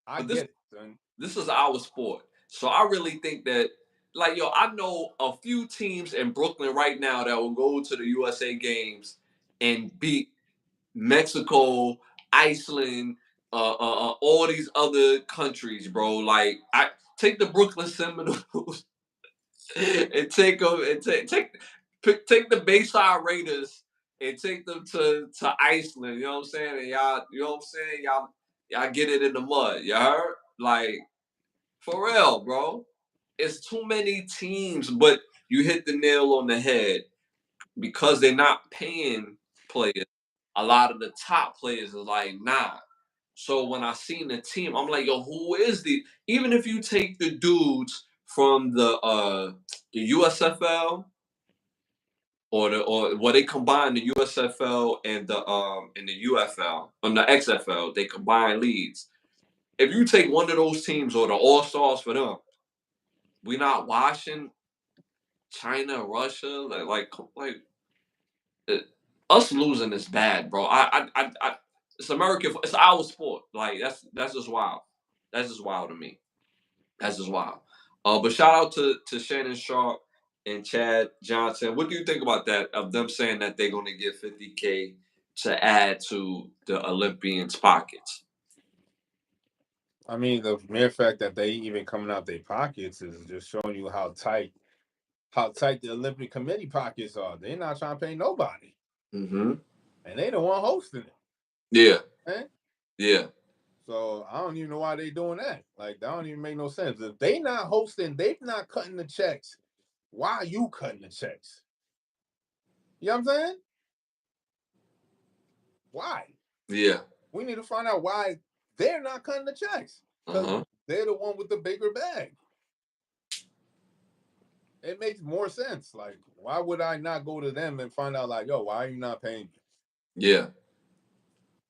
I get it, son. This is our sport. So I really think that, like, yo, I know a few teams in Brooklyn right now that will go to the USA games and beat Mexico, Iceland, all these other countries, bro. Like, I take the Brooklyn Seminoles and take them and take the Bayside Raiders and take them to Iceland. You know what I'm saying? And y'all, you know what I'm saying? Y'all get it in the mud. You heard? Like, for real, bro. It's too many teams, but you hit the nail on the head because they're not paying players. A lot of the top players are like, nah. So when I seen the team, I'm like, yo, who is the? Even if you take the dudes from the USFL or they combine the USFL and the UFL and the XFL, they combine leads. If you take one of those teams or the All Stars for them, we not watching China, Russia, like us losing is bad, bro. It's American. It's our sport. Like that's just wild. That's just wild to me. That's just wild. But shout out to Shannon Sharp and Chad Johnson. What do you think about that? Of them saying that they're going to get $50K to add to the Olympians' pockets. I mean, the mere fact that they even coming out their pockets is just showing you how tight the Olympic Committee pockets are. They're not trying to pay nobody. Mm-hmm. And they the one hosting it. Yeah. Eh? Yeah. So I don't even know why they doing that. Like, that don't even make no sense. If they not hosting, they not cutting the checks. Why are you cutting the checks? You know what I'm saying? Why? Yeah. We need to find out why they're not cutting the checks. Because they're the one with the bigger bag. It makes more sense. Like, why would I not go to them and find out, like, yo, why are you not paying me? Yeah.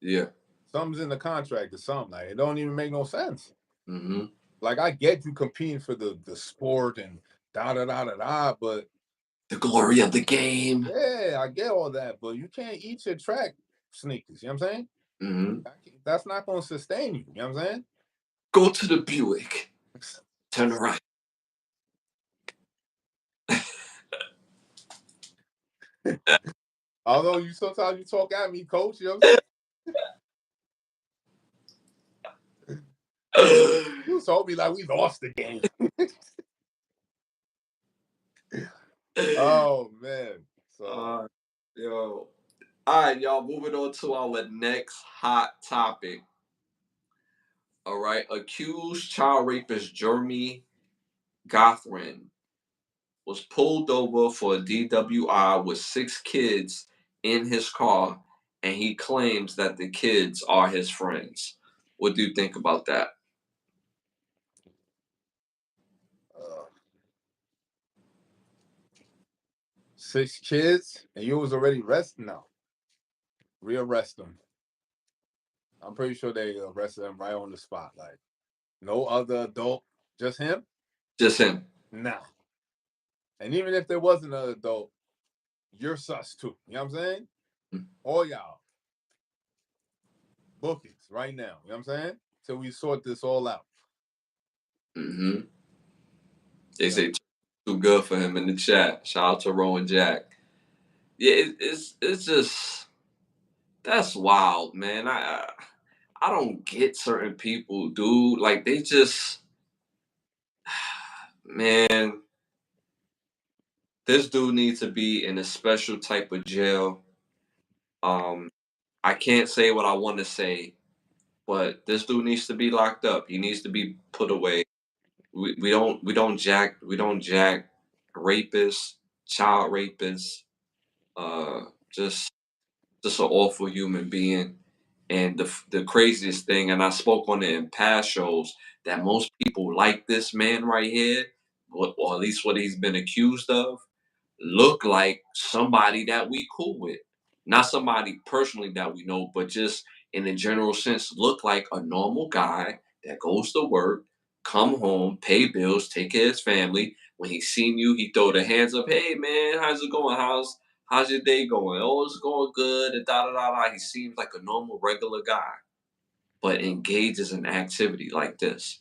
Yeah. Something's in the contract or something. Like, it don't even make no sense. Mm-hmm. Like, I get you competing for the sport and da-da-da-da-da, but the glory of the game. Yeah, I get all that, but you can't eat your track sneakers. You know what I'm saying? Mm-hmm. That's not going to sustain you. You know what I'm saying? Go to the Buick. Turn around. Although you sometimes you talk at me, coach. You know what I'm saying? You told me like we lost the game. Oh man. So yo. All right, y'all. Moving on to our next hot topic. All right, accused child rapist Jeremy Gothrin was pulled over for a DWI with 6 kids in his car, and he claims that the kids are his friends. What do you think about that? 6 kids, and you was already arrested now. Rearrest them. I'm pretty sure they arrested him right on the spot. Like no other adult, just him. Just him. Nah. And even if there was another adult, you're sus too. You know what I'm saying? All y'all. Bookings right now. You know what I'm saying? Till we sort this all out. Mm-hmm. They say too good for him in the chat. Shout out to Rowan Jack. Yeah, it's just that's wild, man. I don't get certain people, dude. Like they just, man. This dude needs to be in a special type of jail. Um, I can't say what I want to say, but this dude needs to be locked up. He needs to be put away. We don't jack rapists, child rapists. Uh, just just an awful human being. And the craziest thing, and I spoke on it in past shows, that most people like this man right here, or at least what he's been accused of, look like somebody that we cool with. Not somebody personally that we know, but just in a general sense, look like a normal guy that goes to work, come home, pay bills, take care of his family. When he seen you, he throw the hands up, hey man, how's it going? How's your day going? Oh, it's going good. And da da da da. He seems like a normal, regular guy, but engages in activity like this.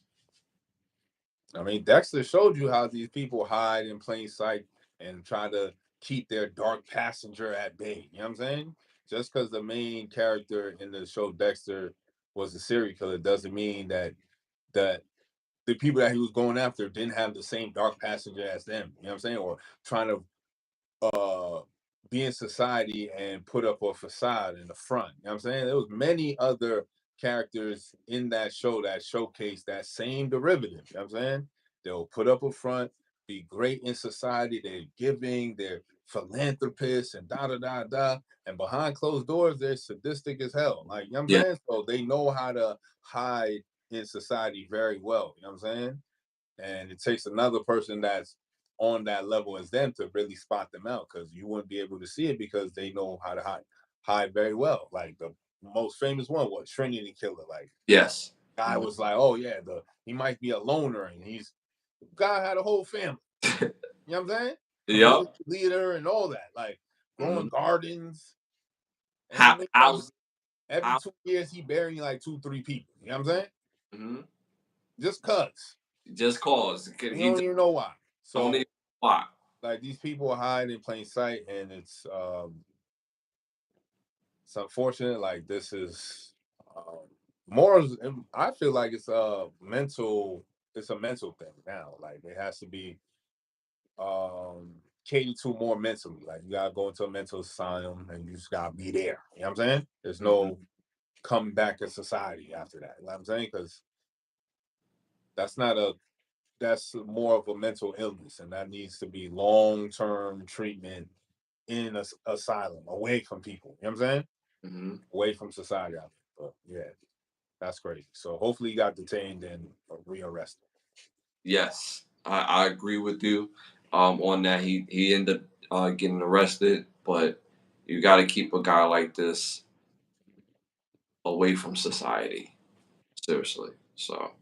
I mean, Dexter showed you how these people hide in plain sight and try to keep their dark passenger at bay. You know what I'm saying? Just because the main character in the show Dexter was a serial killer doesn't mean that the people that he was going after didn't have the same dark passenger as them. You know what I'm saying? Or trying to be in society and put up a facade in the front. You know what I'm saying? There was many other characters in that show that showcase that same derivative. You know what I'm saying? They'll put up a front, be great in society, they're giving, they're philanthropists and da da da da. And behind closed doors, they're sadistic as hell. Like, you know what I'm Yeah. saying? So they know how to hide in society very well. You know what I'm saying? And it takes another person that's on that level as them to really spot them out, because you wouldn't be able to see it because they know how to hide very well. Like the most famous one was Trinity Killer. Like Yes. guy was like, oh yeah, he might be a loner and guy had a whole family. You know what I'm saying? Yep. Leader and all that. Like growing gardens. And How, every how, 2 years he burying like 2-3 people. You know what I'm saying? mm-hmm. Just cuz. Just cause. You He don't even know why. don't So even know why. like these people hide in plain sight, and it's unfortunate. Like this is more. I feel like it's a mental. It's a mental thing now. Like it has to be catered to more mentally. Like you gotta go into a mental asylum, and you just gotta be there. You know what I'm saying? There's no coming back in society after that. You know what I'm saying? Because that's not a that's more of a mental illness, and that needs to be long-term treatment in an asylum, away from people. You know what I'm saying? Mm-hmm. Away from society out there. But yeah, that's crazy. So hopefully he got detained and rearrested. Yes, I agree with you on that. He ended up getting arrested, but you got to keep a guy like this away from society. Seriously. So,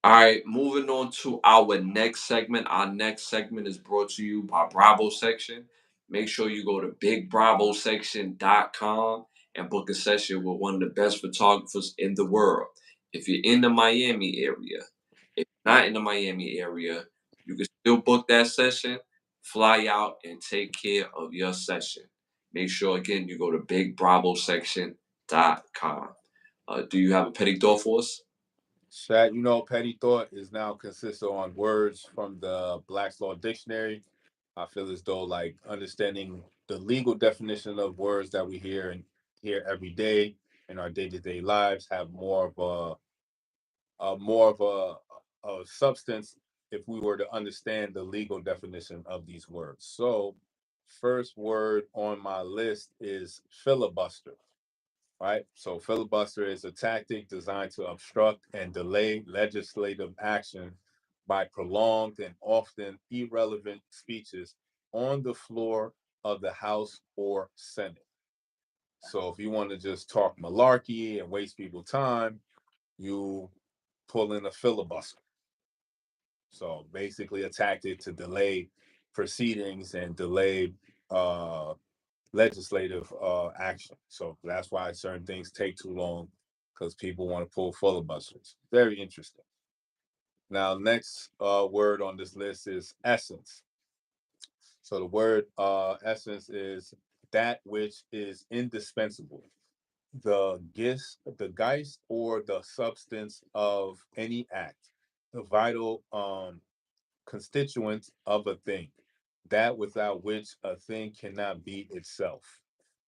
all right, moving on to our next segment. Our next segment is brought to you by Bravo Section. Make sure you go to bigbravosection.com and book a session with one of the best photographers in the world. If you're in the Miami area, if you're not in the Miami area, you can still book that session, fly out, and take care of your session. Make sure, again, you go to bigbravosection.com. Do you have a petty thought for us? Chat, petty thought is now consistent on words from the Black's Law Dictionary. I feel as though like understanding the legal definition of words that we hear every day in our day-to-day lives have more of a substance if we were to understand the legal definition of these words. So, first word on my list is filibuster. Right? So filibuster is a tactic designed to obstruct and delay legislative action by prolonged and often irrelevant speeches on the floor of the House or Senate. So if you want to just talk malarkey and waste people's time, you pull in a filibuster. So basically a tactic to delay proceedings and delay uh, legislative action. So that's why certain things take too long because people want to pull filibusters. Very interesting. Now, next word on this list is essence. So the word essence is that which is indispensable, the geist or the substance of any act, the vital constituent of a thing, that without which a thing cannot be itself.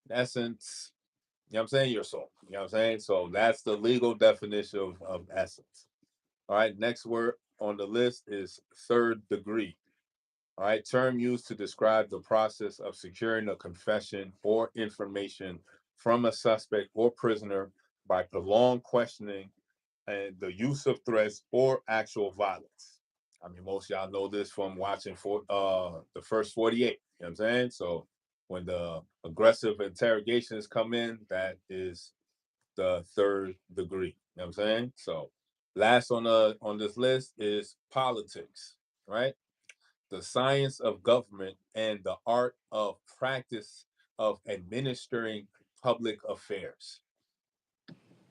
In essence, you know what I'm saying? Your soul. You know what I'm saying? So that's the legal definition of essence. All right. Next word on the list is third degree. All right. Term used to describe the process of securing a confession or information from a suspect or prisoner by prolonged questioning and the use of threats or actual violence. I mean, most of y'all know this from watching the first 48. You know what I'm saying? So when the aggressive interrogations come in, that is the third degree. You know what I'm saying? So last on this list is politics, right? The science of government and the art of practice of administering public affairs.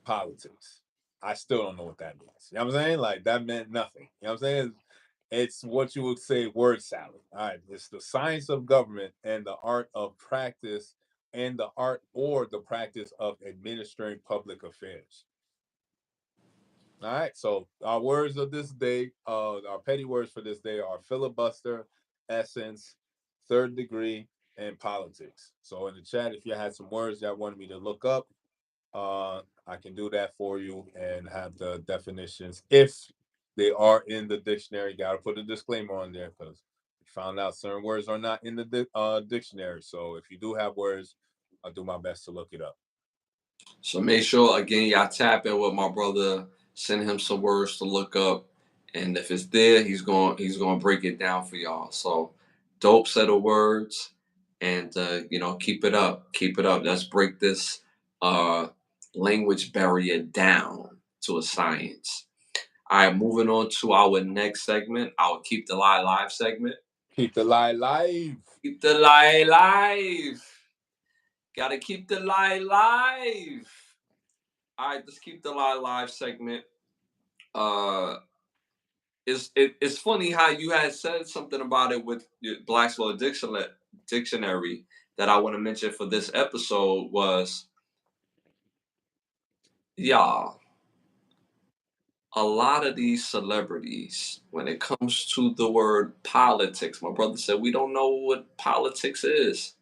Politics. I still don't know what that means. You know what I'm saying? Like that meant nothing. You know what I'm saying? It's what you would say word salad. All right. It's the science of government and the art of practice and the art or the practice of administering public affairs. All right. So our words of this day, our petty words for this day are filibuster, essence, third degree, and politics. So in the chat, if you had some words that wanted me to look up, I can do that for you and have the definitions if they are in the dictionary. Got to put a disclaimer on there because we found out certain words are not in the dictionary. So if you do have words, I'll do my best to look it up. So make sure again y'all tap in with my brother, send him some words to look up, and if it's there, he's gonna break it down for y'all. So dope set of words, and keep it up, keep it up. Let's break this uh language barrier down to a science. All right, moving on to our next segment, our Keep the Lie Live segment. Keep the lie live. Keep the lie live. Gotta keep the lie live. All right, let's keep the lie live segment. Uh, it's funny how you had said something about it with Black's Law Dictionary that I want to mention for this episode was, y'all, a lot of these celebrities, when it comes to the word politics, my brother said we don't know what politics is.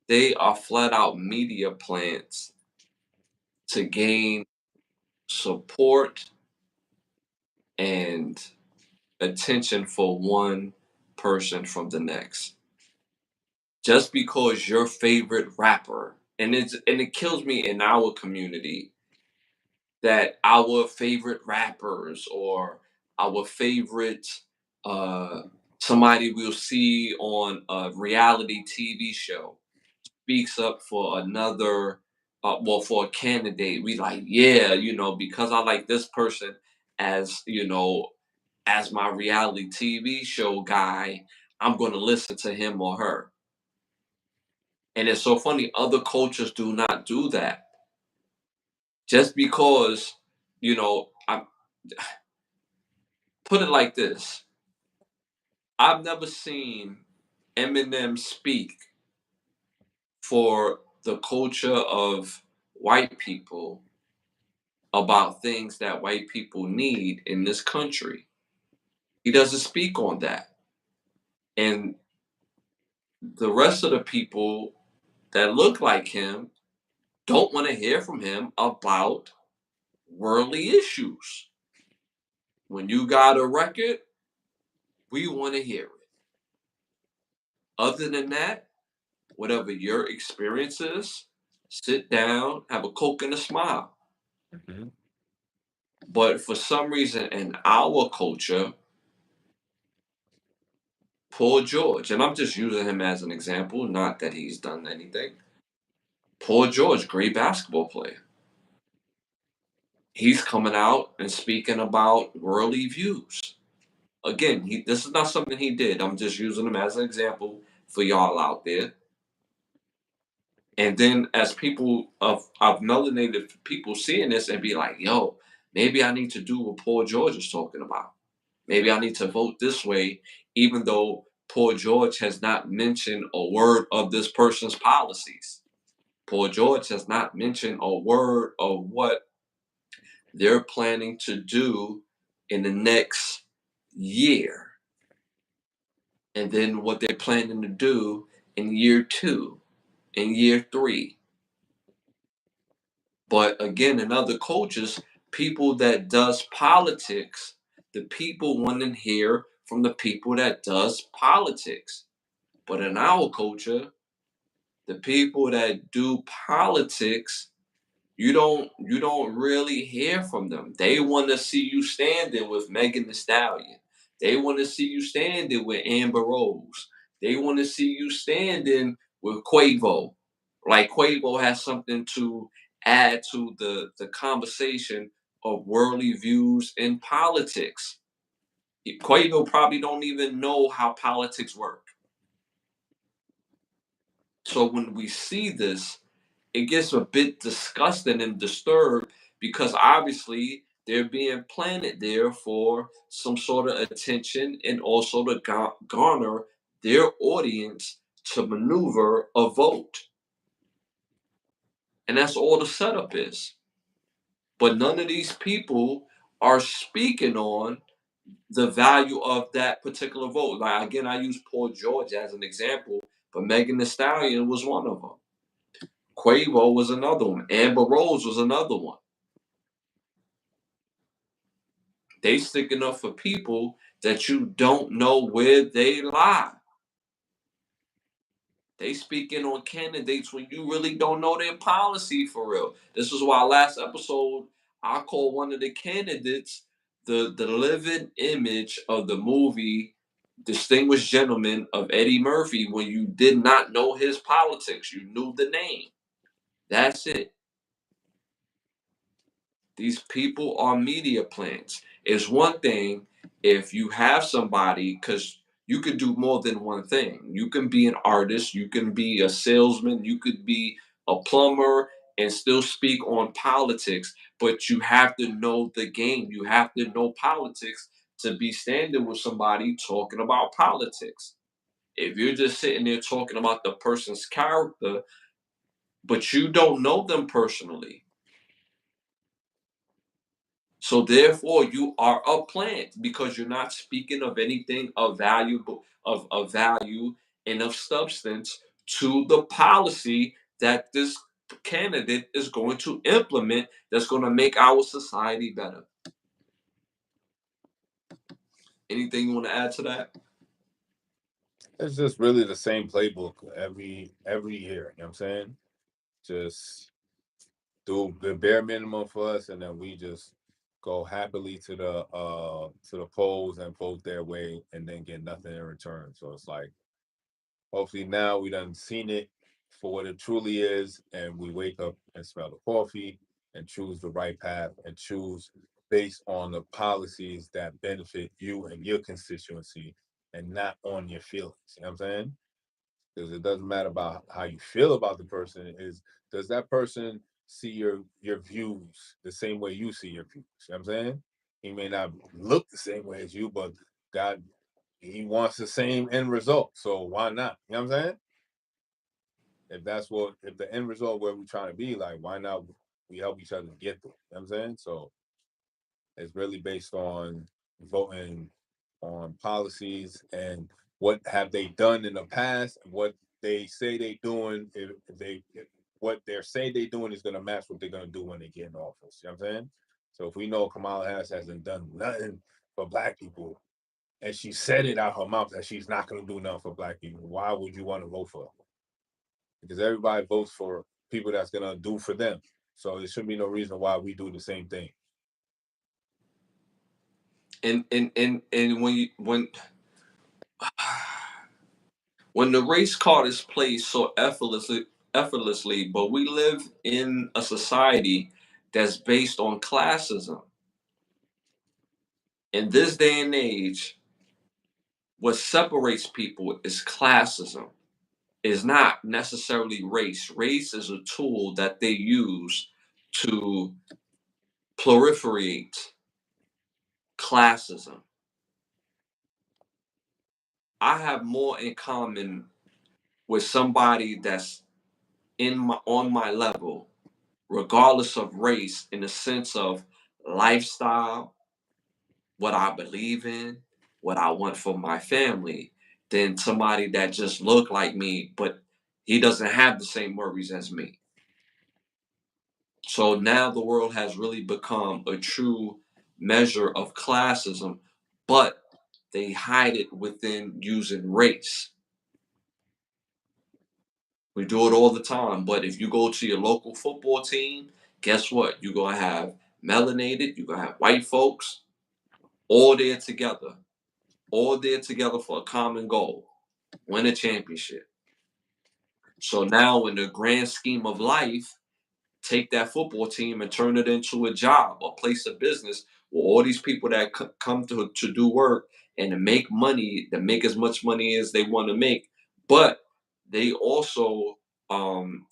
They are flat out media plants to gain support and attention for one person from the next. Just because your favorite rapper, and it kills me in our community that our favorite rappers or our favorite uh somebody we'll see on a reality TV show speaks up for another for a candidate. We like, yeah, because I like this person as as my reality TV show guy, I'm going to listen to him or her. And it's so funny, other cultures do not do that. Just because, I put it like this. I've never seen Eminem speak for the culture of white people about things that white people need in this country. He doesn't speak on that. And the rest of the people that look like him don't want to hear from him about worldly issues. When you got a record, we want to hear it. Other than that, whatever your experience is, sit down, have a Coke and a smile. Mhm. But for some reason in our culture, Paul George, and I'm just using him as an example, not that he's done anything. Paul George, great basketball player. He's coming out and speaking about worldly views. Again, this is not something he did. I'm just using him as an example for y'all out there. And then as people of melanated people seeing this and be like, yo, maybe I need to do what Paul George is talking about. Maybe I need to vote this way, even though Paul George has not mentioned a word of this person's policies. Paul George has not mentioned a word of what they're planning to do in the next year. And then what they're planning to do in year 2, in year 3. But again, in other cultures, people that does politics, the people want to hear from the people that does politics. But in our culture, the people that do politics, you don't really hear from them. They want to see you standing with Megan Thee Stallion. They want to see you standing with Amber Rose. They want to see you standing with Quavo. Like Quavo has something to add to the conversation of worldly views in politics. Quavo probably don't even know how politics work. So when we see this, it gets a bit disgusting and disturbed because obviously they're being planted there for some sort of attention and also to garner their audience to maneuver a vote. And that's all the setup is. But none of these people are speaking on the value of that particular vote. Like again, I use Paul George as an example, but Megan Thee Stallion was one of them. Quavo was another one. Amber Rose was another one. They sticking up for people that you don't know where they lie. They speaking on candidates when you really don't know their policy for real. This is why last episode I called one of the candidates the living image of the movie Distinguished Gentleman of Eddie Murphy when you did not know his politics. You knew the name. That's it. These people are media plants. It's one thing if you have somebody, because you could do more than one thing. You can be an artist, you can be a salesman, you could be a plumber and still speak on politics, but you have to know the game. You have to know politics to be standing with somebody talking about politics. If you're just sitting there talking about the person's character, but you don't know them personally, so therefore, you are a plant because you're not speaking of anything of valuable of value and of substance to the policy that this candidate is going to implement that's going to make our society better. Anything you want to add to that? It's just really the same playbook every year. You know what I'm saying? Just do the bare minimum for us, and then we just go happily to the polls and vote their way, and then get nothing in return. So it's like, hopefully now we done seen it for what it truly is, and we wake up and smell the coffee and choose the right path and choose based on the policies that benefit you and your constituency and not on your feelings. You know what I'm saying? Because it doesn't matter about how you feel about the person, is does that person see your views the same way you see your views? You know what I'm saying? He may not look the same way as you, but God, he wants the same end result. So why not? You know what I'm saying? If the end result where we're trying to be, like, why not we help each other get there. You know what I'm saying? So it's really based on voting on policies and what have they done in the past and what they say they doing. If what they're saying they doing is going to match what they're going to do when they get in office. You know what I'm saying? So if we know Kamala Harris hasn't done nothing for black people, and she said it out her mouth that she's not going to do nothing for black people, why would you want to vote for her? Because everybody votes for people that's going to do for them. So there should be no reason why we do the same thing. And when the race card is played so effortlessly, but we live in a society that's based on classism. In this day and age, what separates people is classism. Is not necessarily race. Race is a tool that they use to proliferate classism. I have more in common with somebody that's on my level, regardless of race, in the sense of lifestyle, what I believe in, what I want for my family, than somebody that just look like me, but he doesn't have the same worries as me. So now the world has really become a true measure of classism, but they hide it within using race. We do it all the time, but if you go to your local football team, guess what? You're going to have melanated, you're going to have white folks, all there together, for a common goal, win a championship. So now, in the grand scheme of life, take that football team and turn it into a job, a place of business, where all these people that come to do work and to make money, to make as much money as they want to make, but they also want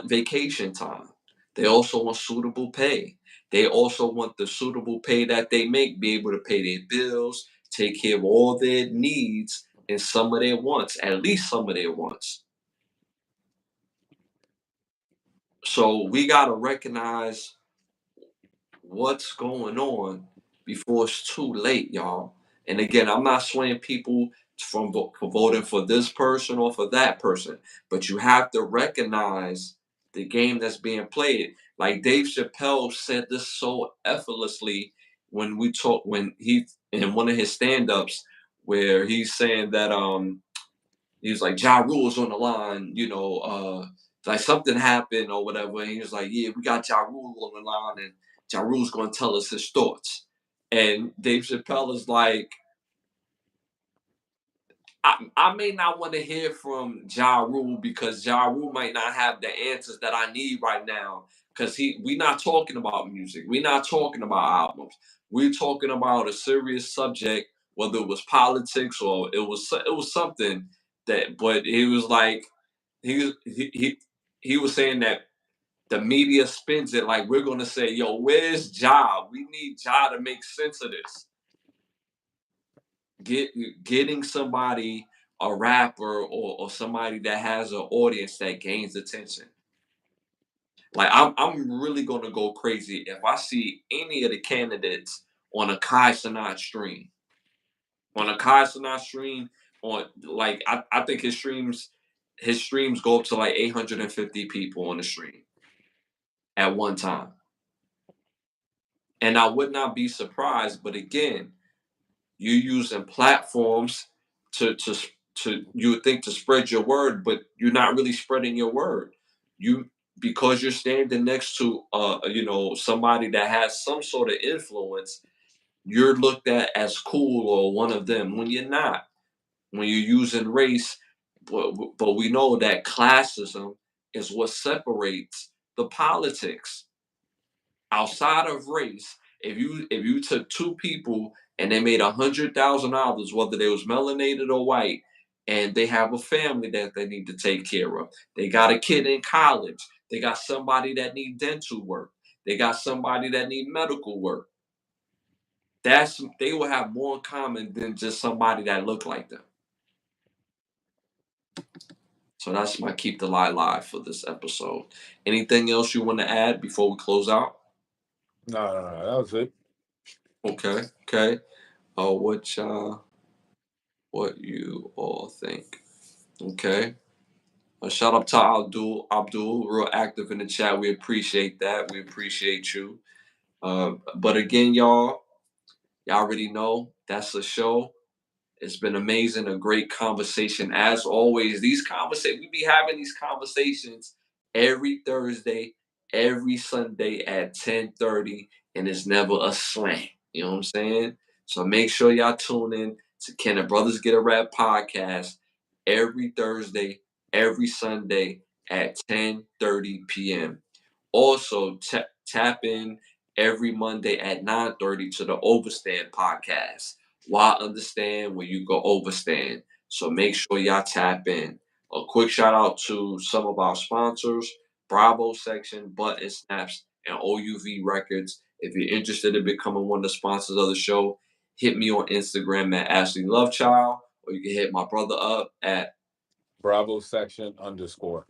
vacation time. They also want suitable pay. They also want the suitable pay that they make be able to pay their bills, take care of all their needs, and some of their wants, at least some of their wants. So we got to recognize what's going on before it's too late, y'all. And again, I'm not swaying people for voting for this person or for that person, but you have to recognize the game that's being played. Like Dave Chappelle said this so effortlessly when he in one of his stand-ups where he's saying that he was like, Ja Rule's on the line, like something happened or whatever. And he was like, yeah, we got Ja Rule on the line and Ja Rule's going to tell us his thoughts. And Dave Chappelle is like, I may not want to hear from Ja Rule because Ja Rule might not have the answers that I need right now. Because we're not talking about music. We're not talking about albums. We're talking about a serious subject, whether it was politics or it was something that. But he was like, he was saying that the media spins it like we're gonna say, "Yo, where's Ja? We need Ja to make sense of this." Getting somebody, a rapper or somebody that has an audience that gains attention. Like I'm really gonna go crazy if I see any of the candidates on a Kai Cenat stream. On a Kai Cenat stream, on like I think his streams go up to like 850 people on the stream at one time. And I would not be surprised, but again, you're using platforms to to you would think to spread your word, but you're not really spreading your word. You Because you're standing next to somebody that has some sort of influence, you're looked at as cool or one of them when you're not. When you're using race, but we know that classism is what separates the politics outside of race. If you took two people and they made $100,000, whether they was melanated or white, and they have a family that they need to take care of, they got a kid in college, they got somebody that need dental work, they got somebody that need medical work. They will have more in common than just somebody that look like them. So that's my keep the lie live for this episode. Anything else you want to add before we close out? No, that was it. Okay, okay. What you all think? Okay. Shout out to Abdul, real active in the chat. We appreciate that. We appreciate you. But again, y'all already know that's the show. It's been amazing, a great conversation as always. We be having these conversations every Thursday, every Sunday at 10:30, and it's never a slang. You know what I'm saying? So make sure y'all tune in to Can the Brothers Get a Rap podcast every Thursday, every Sunday at 10:30 p.m. Also, tap in every Monday at 9:30 to the Overstand podcast. Why understand when you go overstand? So make sure y'all tap in. A quick shout out to some of our sponsors, Bravo Section, Button Snaps, and OUV Records. If you're interested in becoming one of the sponsors of the show, hit me on Instagram at Ashley Lovechild, or you can hit my brother up at Bravo section _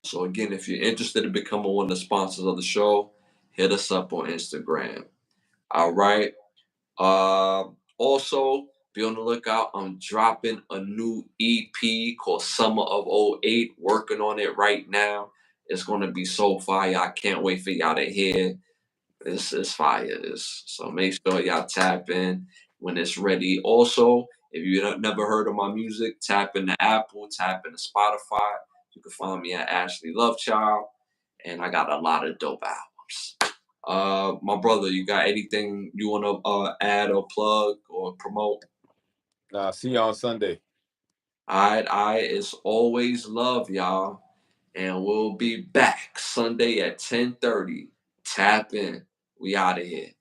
So again, if you're interested in becoming one of the sponsors of the show, hit us up on Instagram. All right. Also, be on the lookout. I'm dropping a new EP called Summer of '08. Working on it right now. It's gonna be so fire. I can't wait for y'all to hear. This is fire. So make sure y'all tap in when it's ready. Also, if you never heard of my music, tap into Apple, tap into Spotify. You can find me at Ashley Lovechild, and I got a lot of dope albums. My brother, you got anything you want to add or plug or promote? See you on Sunday. All right. It's always love, y'all. And we'll be back Sunday at 10:30. Tap in. We out of here.